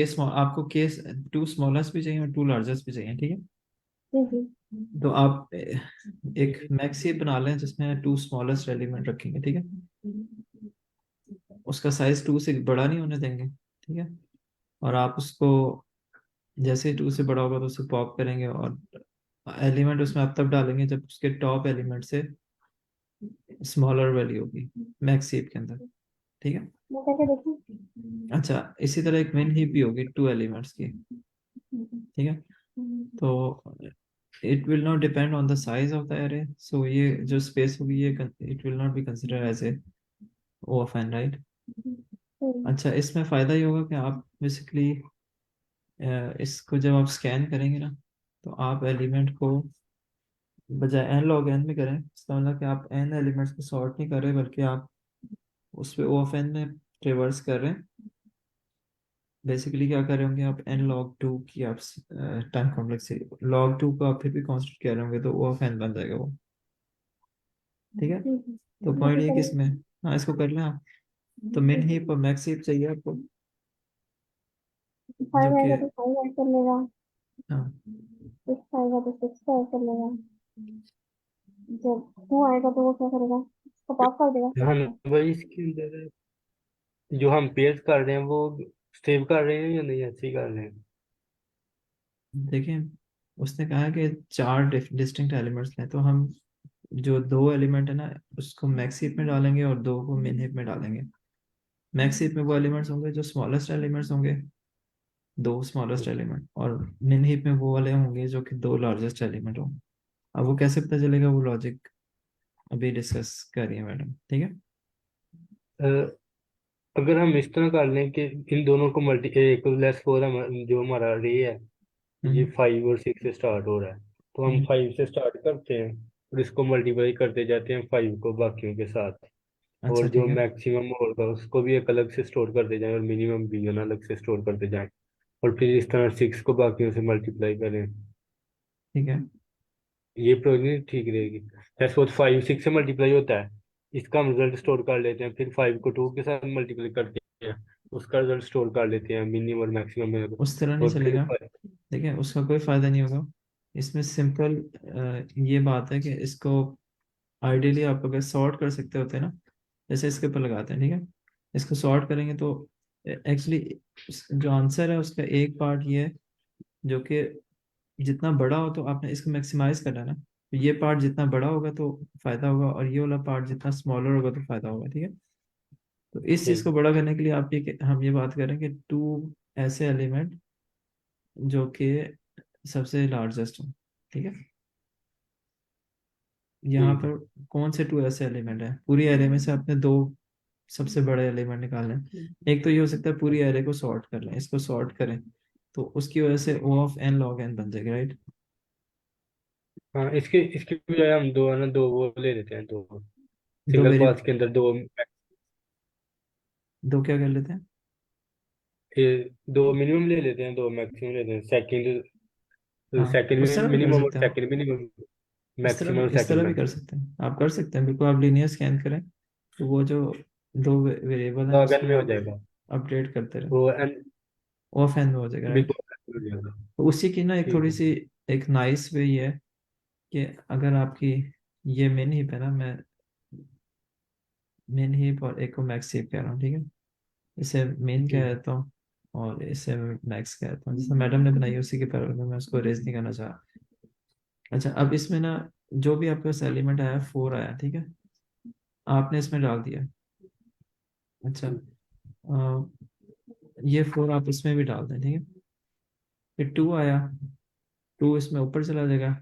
स्मॉल आपको के टू स्मॉलेस्ट भी चाहिए और टू लार्जेस्ट भी चाहिए, ठीक है। जी जी। तो आप एक मैक्सी बना लें जिसमें टू स्मॉलेस्ट एलिमेंट रखेंगे, ठीक है। उसका साइज टू से बड़ा नहीं होने देंगे, ठीक है। और आप उसको जैसे ही टू से बड़ा होगा तो उसे पॉप करेंगे, और एलिमेंट उसमें आप तब डालेंगे जब उसके टॉप एलिमेंट से स्मॉलर वैल्यू होगी मैक्स हीप के अंदर, ठीक है। मैं करके देखूं। अच्छा, इसी तरह एक मिन हीप भी होगी टू एलिमेंट्स की, ठीक है। तो it will not depend on the size of the array, so ये जो स्पेस होगी ये it will not be consider as a O of n, right. अच्छा, इसमें फायदा ये होगा कि आप बेसिकली इसको जब आप स्कैन करेंगे ना, तो आप एलिमेंट को बजाय एन लॉग एन में करें, इसका मतलब कि आप एन एलिमेंट्स को सॉर्ट नहीं कर रहे, बल्कि आप उस पे ओ ऑफ एन में रिवर्स कर रहे हैं। बेसिकली क्या कर रहे होंगे आप, एन लॉग टू की आप टाइम कॉम्प्लेक्सिटी लॉग टू को आप फिर भी कांस्टेंट कर रहे होंगे, तो ओ ऑफ एन बन जाएगा वो, ठीक है। तो पॉइंट जैसे ये कि करें। इसमें, हाँ, इसको कर लें आप। तो मिन हीप और मैक्स हीप चाहिए आपको, जो 5 कि, आएगा तो 5 ऐड कर लेगा, हाँ, 6 आएगा तो 6 ऐड कर लेगा, जब 2 आएगा तो वो क्या करेगा, इसको पास कर देगा। हाँ भाई, इसके अंदर जो हम पेयर्स कर रहे हैं वो सेव कर रहे हैं या नहीं, ऐसे ही कर रहे हैं। देखिए, उसने कहा है कि चार डिस्टिंक्ट एलिमेंट्स हैं, तो हम जो दो एलिमेंट है ना, उसको मैक्स हीप में डालेंगे और दो को मिन हीप में डालेंगे। मैक्स हीप में वो एलिमेंट्स होंगे जो स्मॉलेस्ट एलिमेंट्स होंगे, दो स्मॉलेस्ट एलिमेंट, और मिन हीप में वो वाले होंगे जो कि दो लार्जेस्ट एलिमेंट होंगे। अब वो कैसे पता चलेगा, वो लॉजिक अभी डिस्कस करिए मैडम, ठीक है। अ, अगर हम इस तरह कर लें कि इन दोनों को मल्टी एक लेस फोर जो हमारा रे है, ये हम्म 5 और 6 से स्टार्ट हो रहा है, तो हम हम्म, 5 से स्टार्ट करते हैं और इसको मल्टीप्लाई करते जाते हैं 5 को बाकियों के साथ। अच्छा, और जो ठीक है। मैक्सिमम होगा उसको भी एक अलग से स्टोर करते जाएं और मिनिमम भी अलग से स्टोर करते जाएं, और फिर इस तरह 6 को बाकियों से मल्टीप्लाई करें। ठीक है। ये प्रोबेबिलिटी ठीक रहेगी। लेट्स सपोज 5 6 से मल्टीप्लाई होता है, इसका हम रिजल्ट स्टोर कर लेते हैं, फिर 5 को 2 के साथ मल्टीप्लाई करते हैं, उसका रिजल्ट स्टोर कर लेते हैं मिनिमम और मैक्सिमम में, उस तरह नहीं और फिर चलेगा, देखिए उसका कोई फायदा नहीं होगा। इसमें सिंपल ये बात है कि इसको आइडियली आप अगर सॉर्ट कर सकते होते हैं ना, जैसे इसके ऊपर लगाते हैं, ठीक है, इसको सॉर्ट करेंगे तो एक्चुअली जो आंसर है उसका एक पार्ट ये है जो कि जितना बड़ा हो तो आपने इसको मैक्सिमाइज करना है ना, तो ये पार्ट जितना बड़ा होगा तो फायदा होगा, और ये वाला पार्ट जितना स्मॉलर होगा तो फायदा होगा, ठीक है। तो इस चीज ठीक। को बड़ा करने के लिए आप ये हम ये बात करें कि टू ऐसे एलिमेंट जो कि सबसे लार्जेस्ट हो, ठीक है। यहाँ ठीक। पर कौन से टू ऐसे एलिमेंट है, पूरी एरे में से आपने दो सबसे बड़े एलिमेंट निकालने हैं। एक तो ये हो सकता है पूरी एरे को सॉर्ट कर लें, इसको सॉर्ट करें तो उसकी वजह से ओ ऑफ एन लॉग एन बन जाएगा, राइट। हाँ, इसके इसके बजाय हम दो है ना, दो वो ले लेते हैं, दो दो सिंगल पास वेरिएबल, के अंदर दो, दो क्या कर लेते हैं। ये दो मिनिमम ले लेते हैं, दो मैक्सिमम लेते हैं। सेकंड हाँ उस सेकंड तरह भी कर मिनिमम और सकते हैं, सेकंड मिनिमम, इस तरह मैक्सिमम भी और इस तरह सेकंड भी कर मैक्सिमम। सकते हैं, आप कर सकते हैं बिल्कुल, आप लीनियर स्कैन करें तो वो जो दो वेरिएबल हैं लॉग एन उसको में हो आप जाएगा अपडेट करते रहे, वो, एन ऑफ एन में हो जाएगा, राइट। बिल्कुल हो जाएगा। तो उसी की ना एक ठीक थोड़ी है। सी एक नाइस वे ये है कि अगर आपकी ये मेन हीप है ना, मैं मेन हीप और एक को मैक्स हीप कह रहा हूँ, ठीक है, इसे मेन कह ठीक। देता हूँ और इसे मैक्स कह देता हूँ, जैसे मैडम ने बनाई उसी के पैरल में मैं उसको रेज नहीं करना चाह। अच्छा अब इसमें ना जो भी आपके पास एलिमेंट आया 4 आया, ठीक है, आपने इसमें डाल दिया। अच्छा ये 4 आप इसमें भी डाल दें, ठीक है, फिर 2 आया, 2 इसमें ऊपर चला जाएगा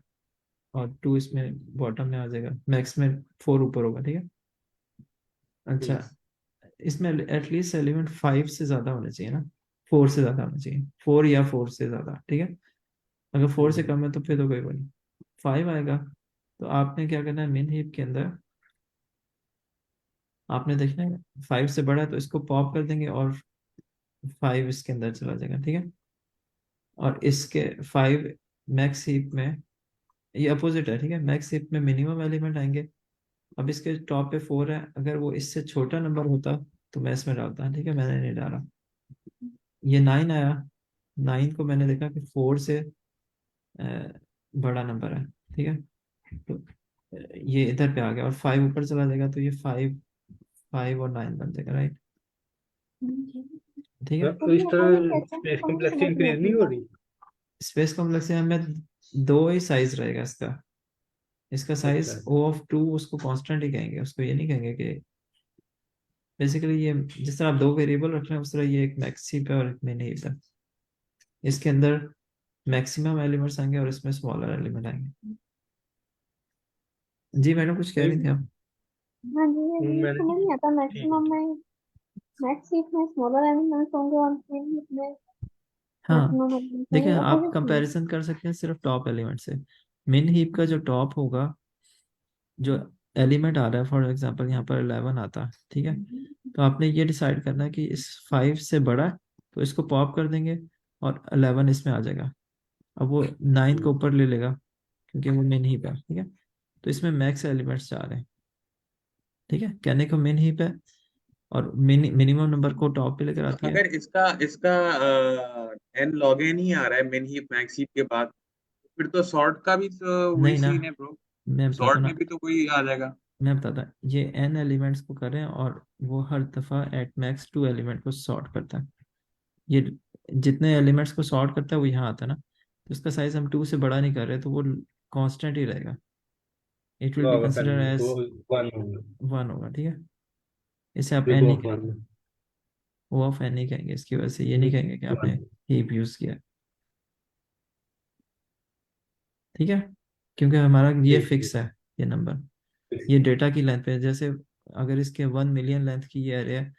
और 2 इसमें बॉटम में आ जाएगा, मैक्स में 4 ऊपर होगा, ठीक है। अच्छा ठीक। इसमें एटलीस्ट एलिमेंट 5 से ज्यादा होने चाहिए ना, 4 से ज्यादा होना चाहिए, 4 या 4 से ज्यादा, ठीक है। अगर 4 से ठीक। कम है तो फिर तो कोई बात नहीं, 5 आएगा तो आपने क्या करना है, मिन हीप के अंदर आपने देखना है 5 से बड़ा है तो इसको पॉप कर देंगे और 5 इसके अंदर चला जाएगा, ठीक है। और इसके 5 मैक्स हीप में ये अपोजिट है, ठीक है, मैक्स हीप में मिनिमम एलिमेंट आएंगे। अब इसके टॉप पे 4 है, अगर वो इससे छोटा नंबर होता तो मैं इसमें डालता, ठीक है, मैंने नहीं डाला। ये 9 आया, 9 को मैंने देखा कि 4 से अ, बड़ा नंबर है, ठीक है, तो ये इधर पे आ गया और 5 ऊपर चला जाएगा तो ये 5 5 और 9 बन जाएगा, राइट, ठीक है। तो इस तो हमें तरह कहते हैं स्पेस तो मुझे कॉम्प्लेक्सिटी समझ नहीं इंक्रीज नहीं आती हो बात। रही। स्पेस कॉम्प्लेक्स में दो ही साइज रहेगा इसका, इसका अच्छा। साइज ओ ऑफ 2 उसको कांस्टेंट ही कहेंगे, उसको ये नहीं कहेंगे कि बेसिकली ये जिस तरह आप दो वेरिएबल रख रहे हैं उस तरह ये एक मैक्स हीप है और एक मिन हीप है, इसके अंदर मैक्सिमम एलिमेंट्स आएंगे और इसमें स्मॉलर एलिमेंट आएंगे। जी मैडम कुछ कह नहीं, रही थी आप। हाँ जी, ये मैंने, समझ नहीं आता, ठीक है। मैक्सिमम में मैक्स सीट में स्मॉलर एलिमेंट्स होंगे और मिड में हाँ मैक्सिमम एलिमेंट्स देखिए होंगे, आप अपोजिट में। कंपैरिजन कर सकते हैं सिर्फ टॉप एलिमेंट से, मिन हीप का जो टॉप होगा, जो एलिमेंट आ रहा है फॉर एग्जांपल यहाँ पर 11 आता है, ठीक है, तो आपने ये डिसाइड करना है कि इस 5 से बड़ा है तो इसको पॉप कर देंगे और 11 इसमें आ जाएगा, अब वो 9 को ऊपर ले लेगा क्योंकि वो मिन हीप है, ठीक है, तो इसमें मैक्स एलिमेंट्स जा रहे हैं, ठीक है, कहने को मिन हीप है और मिनिमम नंबर को टॉप पे लेकर आती है। अगर इसका इसका एन लॉग एन ही आ रहा है मिन हीप मैक्स हीप के बाद, फिर तो सॉर्ट का भी तो वही नहीं ना, सीन है ब्रो। मैं बताता सॉर्ट हूँ में ना, भी तो कोई आ जाएगा। मैं बताता हूँ, ये एन एलिमेंट्स को करें और वो हर दफा एट मैक्स 2 एलिमेंट को सॉर्ट करता है, ये जितने एलिमेंट्स को सॉर्ट करता है वो यहाँ आता है ना, तो इसका साइज हम 2 से बड़ा नहीं कर रहे तो वो कांस्टेंट ही रहेगा, it will be log consider fan as तो 1 होगा। 1 होगा, ठीक है, इसे आप एन बिग नहीं ऑफ कहेंगे, 1। ओ ऑफ एन नहीं कहेंगे, इसकी वजह से ये नहीं कहेंगे कि आपने 1। हीप यूज किया, ठीक है, क्योंकि हमारा ये ठीक। फिक्स ठीक। है, ये नंबर, ये डेटा की लेंथ है, जैसे अगर इसके 1 मिलियन लेंथ की ये एरे है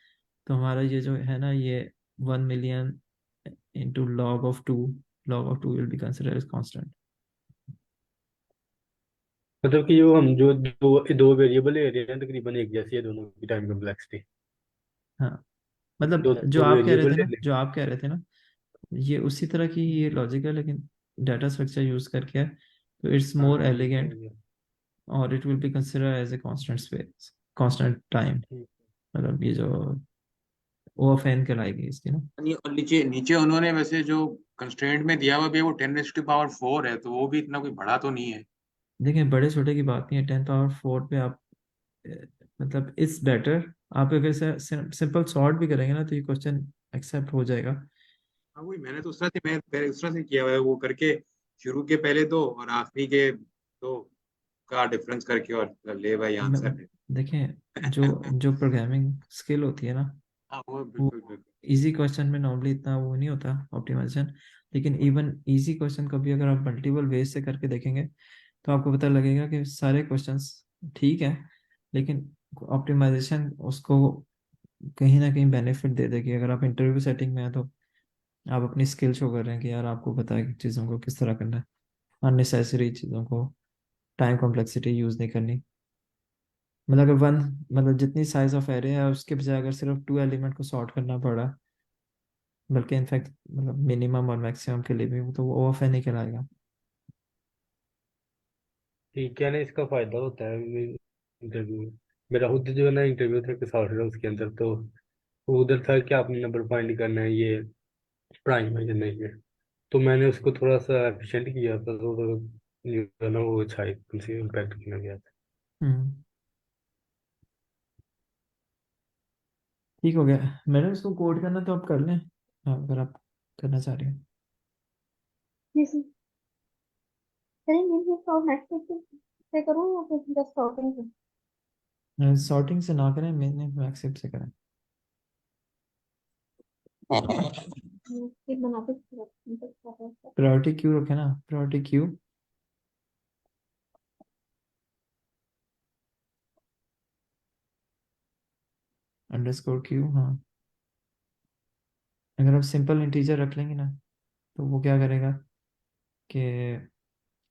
तो हमारा ये जो है ना ये 1 million into log of 2, log of 2 will be consider as constant. मतलब कि जो हम जो दो दो वेरिएबल ले रहे हैं तकरीबन एक जैसी है दोनों की टाइम कम्प्लेक्सिटी। हाँ मतलब दो जो दो आप कह रहे वेरिएबल थे ले ना, लें। जो आप कह रहे थे ना, ये उसी तरह की ये लॉजिक है लेकिन डाटा स्ट्रक्चर यूज करके है तो इट्स हाँ मोर ठीक है, एलिगेंट हो गया। और it will be consider as a constant space, constant time. ठीक मतलब ये जो ओ ऑफ एन कहलाएगी इसकी ना। और नीचे नीचे उन्होंने वैसे जो कंस्ट्रेंट में दिया हुआ भी है वो 10⁻⁴ है, तो वो भी इतना कोई बड़ा तो नहीं है। देखिए बड़े छोटे की बात नहीं है, 10 पावर 4 पे आप मतलब इट्स बेटर। आप अगर सिंपल सॉर्ट भी करेंगे ना तो ये क्वेश्चन एक्सेप्ट हो जाएगा। हाँ वही, मैंने तो उस तरह से मैं पहले उस तरह से किया हुआ है, वो करके शुरू के पहले दो और आखिरी के दो का डिफरेंस करके और ले भाई आंसर है। देखें जो जो प्रोग्रामिंग स्किल होती है ना, हाँ वो वो बिल्कुल बिल्कुल। इजी क्वेश्चन में नॉर्मली इतना वो नहीं होता ऑप्टिमाइजेशन। लेकिन इवन इजी क्वेश्चन को भी अगर आप मल्टीपल वेज से करके देखेंगे तो आपको पता लगेगा कि सारे क्वेश्चंस ठीक है, लेकिन ऑप्टिमाइजेशन उसको कहीं ना कहीं बेनिफिट दे देगी। अगर आप इंटरव्यू सेटिंग में हैं तो आप अपनी स्किल शो कर रहे हैं कि यार आपको पता है कि चीज़ों को किस तरह करना है, अननेसेसरी चीज़ों को, टाइम कॉम्प्लेक्सिटी यूज़ नहीं करनी। मतलब अगर वन, मतलब जितनी साइज ऑफ एरे है उसके बजाय अगर सिर्फ 2 एलिमेंट को सॉर्ट करना पड़ा, बल्कि इनफैक्ट मतलब मिनिमम और मैक्सिमम के लिए भी, तो वो ओएफए नहीं कहलाएगा। ठीक है ना, इसका फायदा होता है इंटरव्यू में। मेरा खुद जो है ना इंटरव्यू था सॉफ्टवेयर, उसके अंदर तो वो उधर था कि आपने नंबर फाइंड करना है, ये प्राइम है या नहीं है। तो मैंने उसको थोड़ा सा एफिशिएंट किया था, तो जो है ना वो अच्छा इम्पैक्ट किया गया था। हम्म, ठीक हो गया। मैडम इसको कोड करना तो आप कर लें, हाँ, अगर आप करना चाह रही हैं। जी सर। करेंगे ये सॉल्व नेक्स्ट से करूँ या फिर जस्ट सॉल्विंग से? सॉर्टिंग से ना करें, मैंने मैक्सिप से करें। फिर बनाते हैं। प्रायोरिटी क्यू रखे ना, प्रायोरिटी क्यू अंडरस्कोर क्यू। हाँ, अगर आप सिंपल इंटीजर रख लेंगे ना तो वो क्या करेगा कि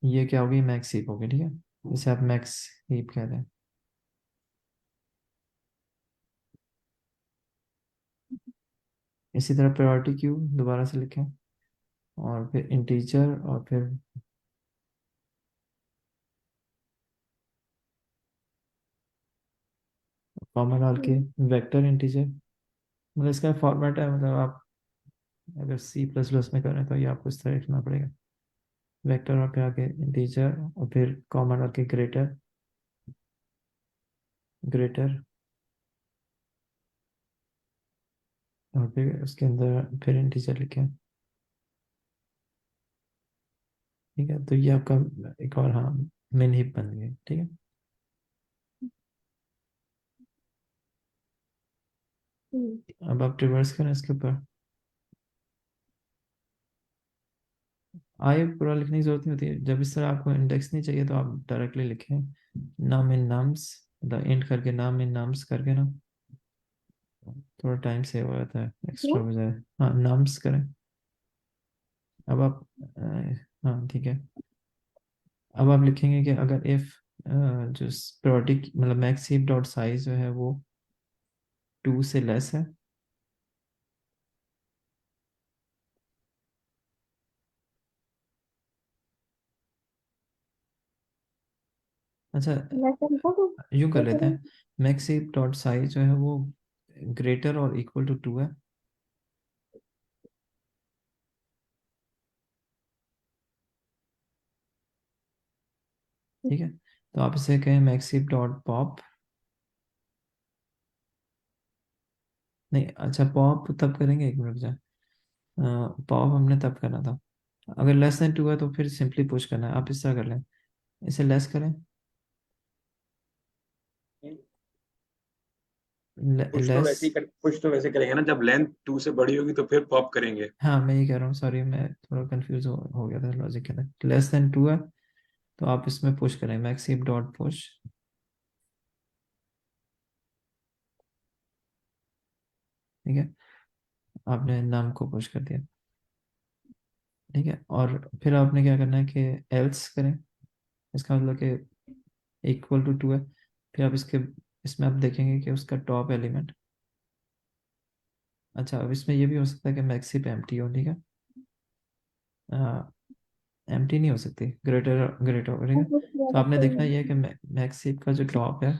ये क्या होगी, मैक्स हीप होगी, ठीक है, इसे आप मैक्स हीप कहते हैं। इसी तरह प्रायोरिटी क्यू दोबारा से लिखें और फिर इंटीजर और फिर कॉमा डाल के वेक्टर इंटीजर। मतलब इसका फॉर्मेट है, मतलब आप अगर C++ में करें तो ये आपको इस तरह लिखना पड़ेगा, वेक्टर और फिर आगे इंटीजर और फिर कॉमा डाल के ग्रेटर ग्रेटर और फिर उसके अंदर फिर इंटीजर लिखें। ठीक है, तो ये आपका एक और, हाँ, मिन हीप बन गई, ठीक है। अब आप रिवर्स करें इसके ऊपर, आगे पूरा लिखने की जरूरत नहीं होती है। जब इस तरह आपको इंडेक्स नहीं चाहिए तो आप डायरेक्टली लिखें नाम इन नाम्स, द एंड करके नाम इन नाम्स करके ना, थोड़ा टाइम सेव हो जाता है एक्स्ट्रा बजाय। हाँ, नाम्स करें। अब आप हाँ ठीक है। अब आप लिखेंगे कि अगर इफ जो प्रोडिक मतलब मैक्स हीप डॉट साइज जो है वो 2 से लेस है। अच्छा, लेसन को तो यूं कर क्या लेते करें? हैं, मैक्स हीप डॉट साइज जो है वो ग्रेटर और इक्वल टू 2 है। ठीक है, तो आप इसे कहें मैक्स हीप डॉट पॉप। नहीं, अच्छा, पॉप तब करेंगे, एक मिनट जाए, पॉप हमने तब करना था। अगर लेस देन 2 है तो फिर सिंपली पुश करना है। आप इस तरह कर लें, इसे लेस करें, लेस। कुछ तो वैसे करेंगे ना, जब लेंथ 2 से बड़ी होगी तो फिर पॉप करेंगे। हाँ, मैं ये कह रहा हूँ, सॉरी, मैं थोड़ा कंफ्यूज हो गया था लॉजिक के अंदर। लेस देन 2 है तो आप इसमें पुश करें, मैक्स हीप डॉट पुश। ठीक है, आपने नाम को पुश कर दिया। ठीक है, और फिर आपने क्या करना है कि एल्स करें, इसका मतलब कि इक्वल टू 2 है। फिर आप इसके इसमें आप देखेंगे कि उसका टॉप एलिमेंट, अच्छा, अब इसमें ये भी हो सकता है कि मैक्स हीप एम्प्टी हो, ठीक है। एम्प्टी नहीं हो सकती, ग्रेटर ग्रेटर करेंगे। तो आपने देखा ये कि मैक्स हीप का जो टॉप है,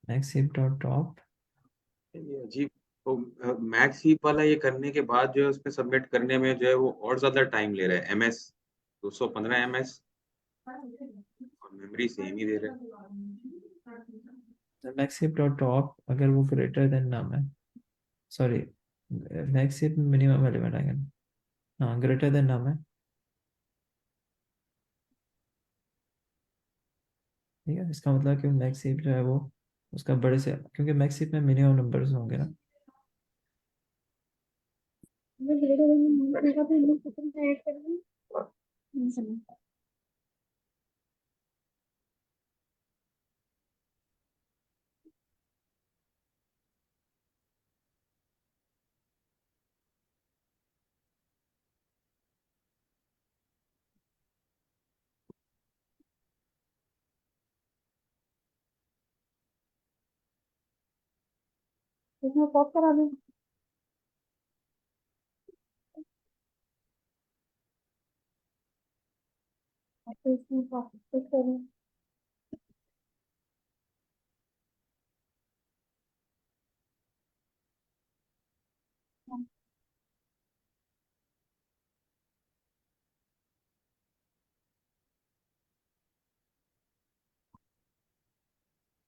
मैक्स हीप डॉट टॉप, ये अजीब। तो मैक्स हीप वाला ये करने के बाद जो है उसमें सबमिट करने में जो है वो और ज्यादा टाइम ले रहा है। एमएस 215 ms और मेमोरी सेम ही दे रहा है। मैक्स हीप डॉट टॉप अगर वो ग्रेटर देन नाम है, sorry max heap minimum element आएगा, हाँ ग्रेटर देन नाम है, ठीक है। इसका मतलब कि मैक्स हीप जो है वो उसका बड़े से, क्योंकि मैक्स हीप में मिनिमम नंबर्स होंगे ना। इसमें पॉप करा दूं? तो इसमें पॉप करूँ?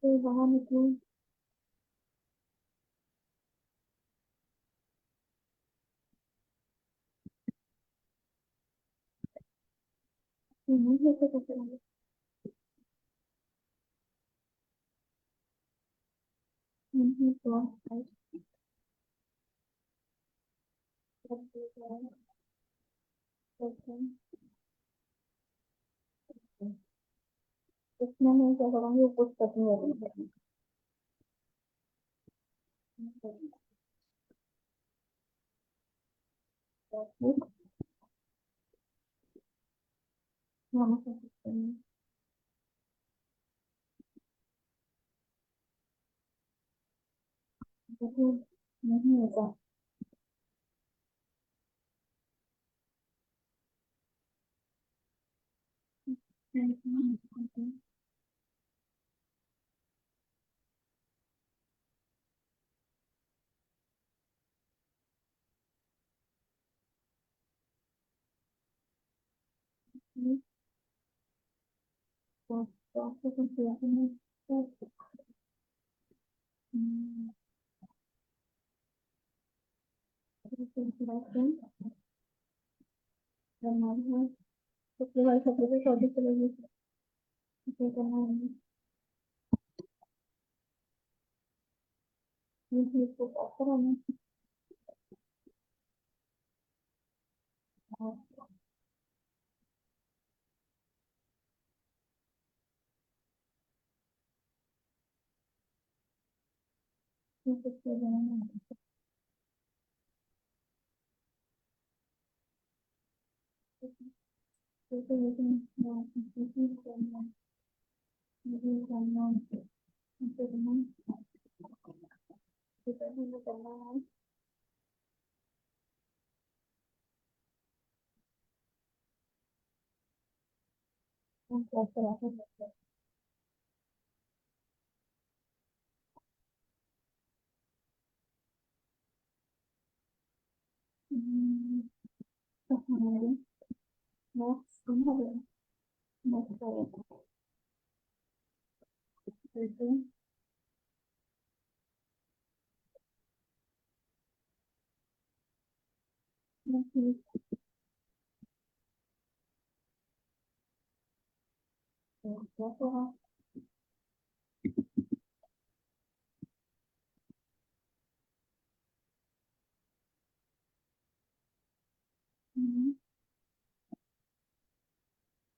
तो बाहर निकलूं? नहीं ऐसे कैसे करूँगी? नहीं तो इसमें मैं क्या करूँगी, वो कुछ करनी है। नहीं होता।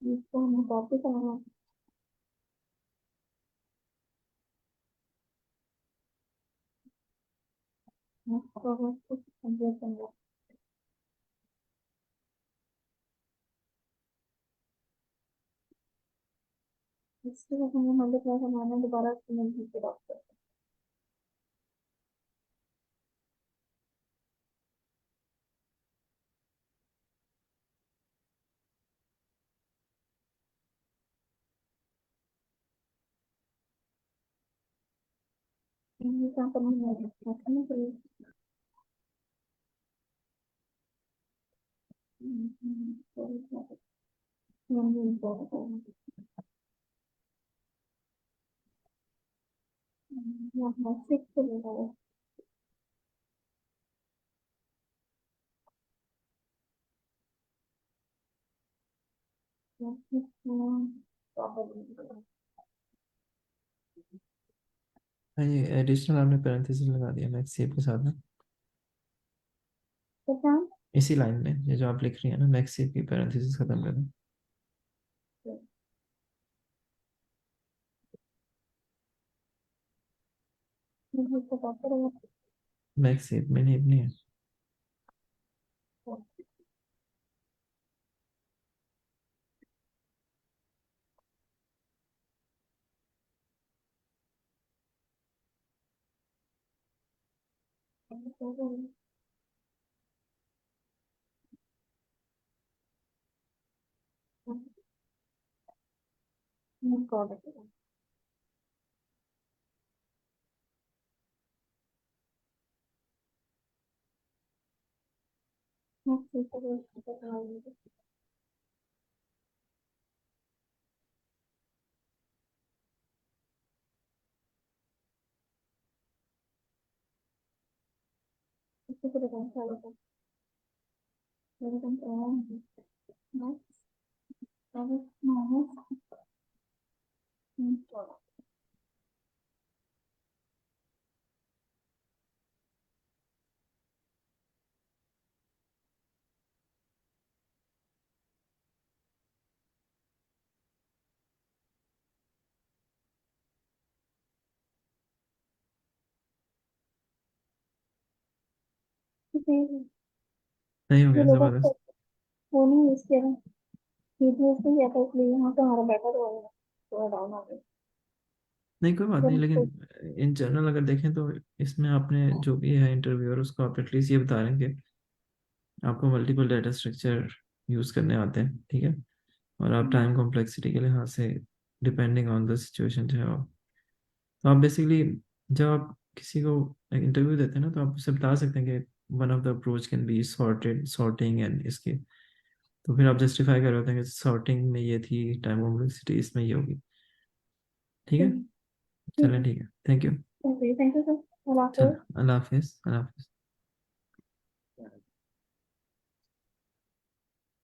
इसको हमें कॉपी करना है, तो कुछ कंप्लीट करना है। इसके बाद हमें मल्टीप्लाई करना है, दोबारा नहीं के डॉक्टर ये कहाँ पर नहीं है, रखने के लिए। यहाँ 6 चलेगा वो। ये एडिशनल आपने पैरेंथेसिस लगा दिया मैक्स सेव के साथ में, इसी लाइन में ये जो आप लिख रही है ना, मैक्स सेव की पैरेंथेसिस खत्म कर दें। मैक्स सेव में नहीं है। नहीं हो गया जबरदस्त। वो नहीं यूज किया था, वीडियो से किया था, इसलिए यहाँ पे हमारा बेटर होगा, थोड़ा डाउन हो गया। नहीं कोई बात नहीं, लेकिन इन जनरल अगर देखें तो इसमें आपने जो भी है इंटरव्यूअर उसको आप एटलीस्ट ये बता रहे हैं कि आपको मल्टीपल डाटा स्ट्रक्चर यूज करने आते हैं, ठीक है, और आप टाइम कॉम्प्लेक्सिटी के लिहाज से डिपेंडिंग ऑन द सिचुएशन जो है तो आप बेसिकली जब आप किसी को इंटरव्यू देते हैं ना तो आप उसे बता सकते हैं कि one of the approach can be sorting and इसके, तो फिर आप जस्टिफाई कर रहे होते हैं कि सॉर्टिंग में ये थी, टाइम कॉम्प्लेक्सिटी इसमें ये होगी, ठीक है। चलें ठीक है, thank you. Thank you sir. चलो अल्लाह हाफिज़, अल्लाह हाफिज़।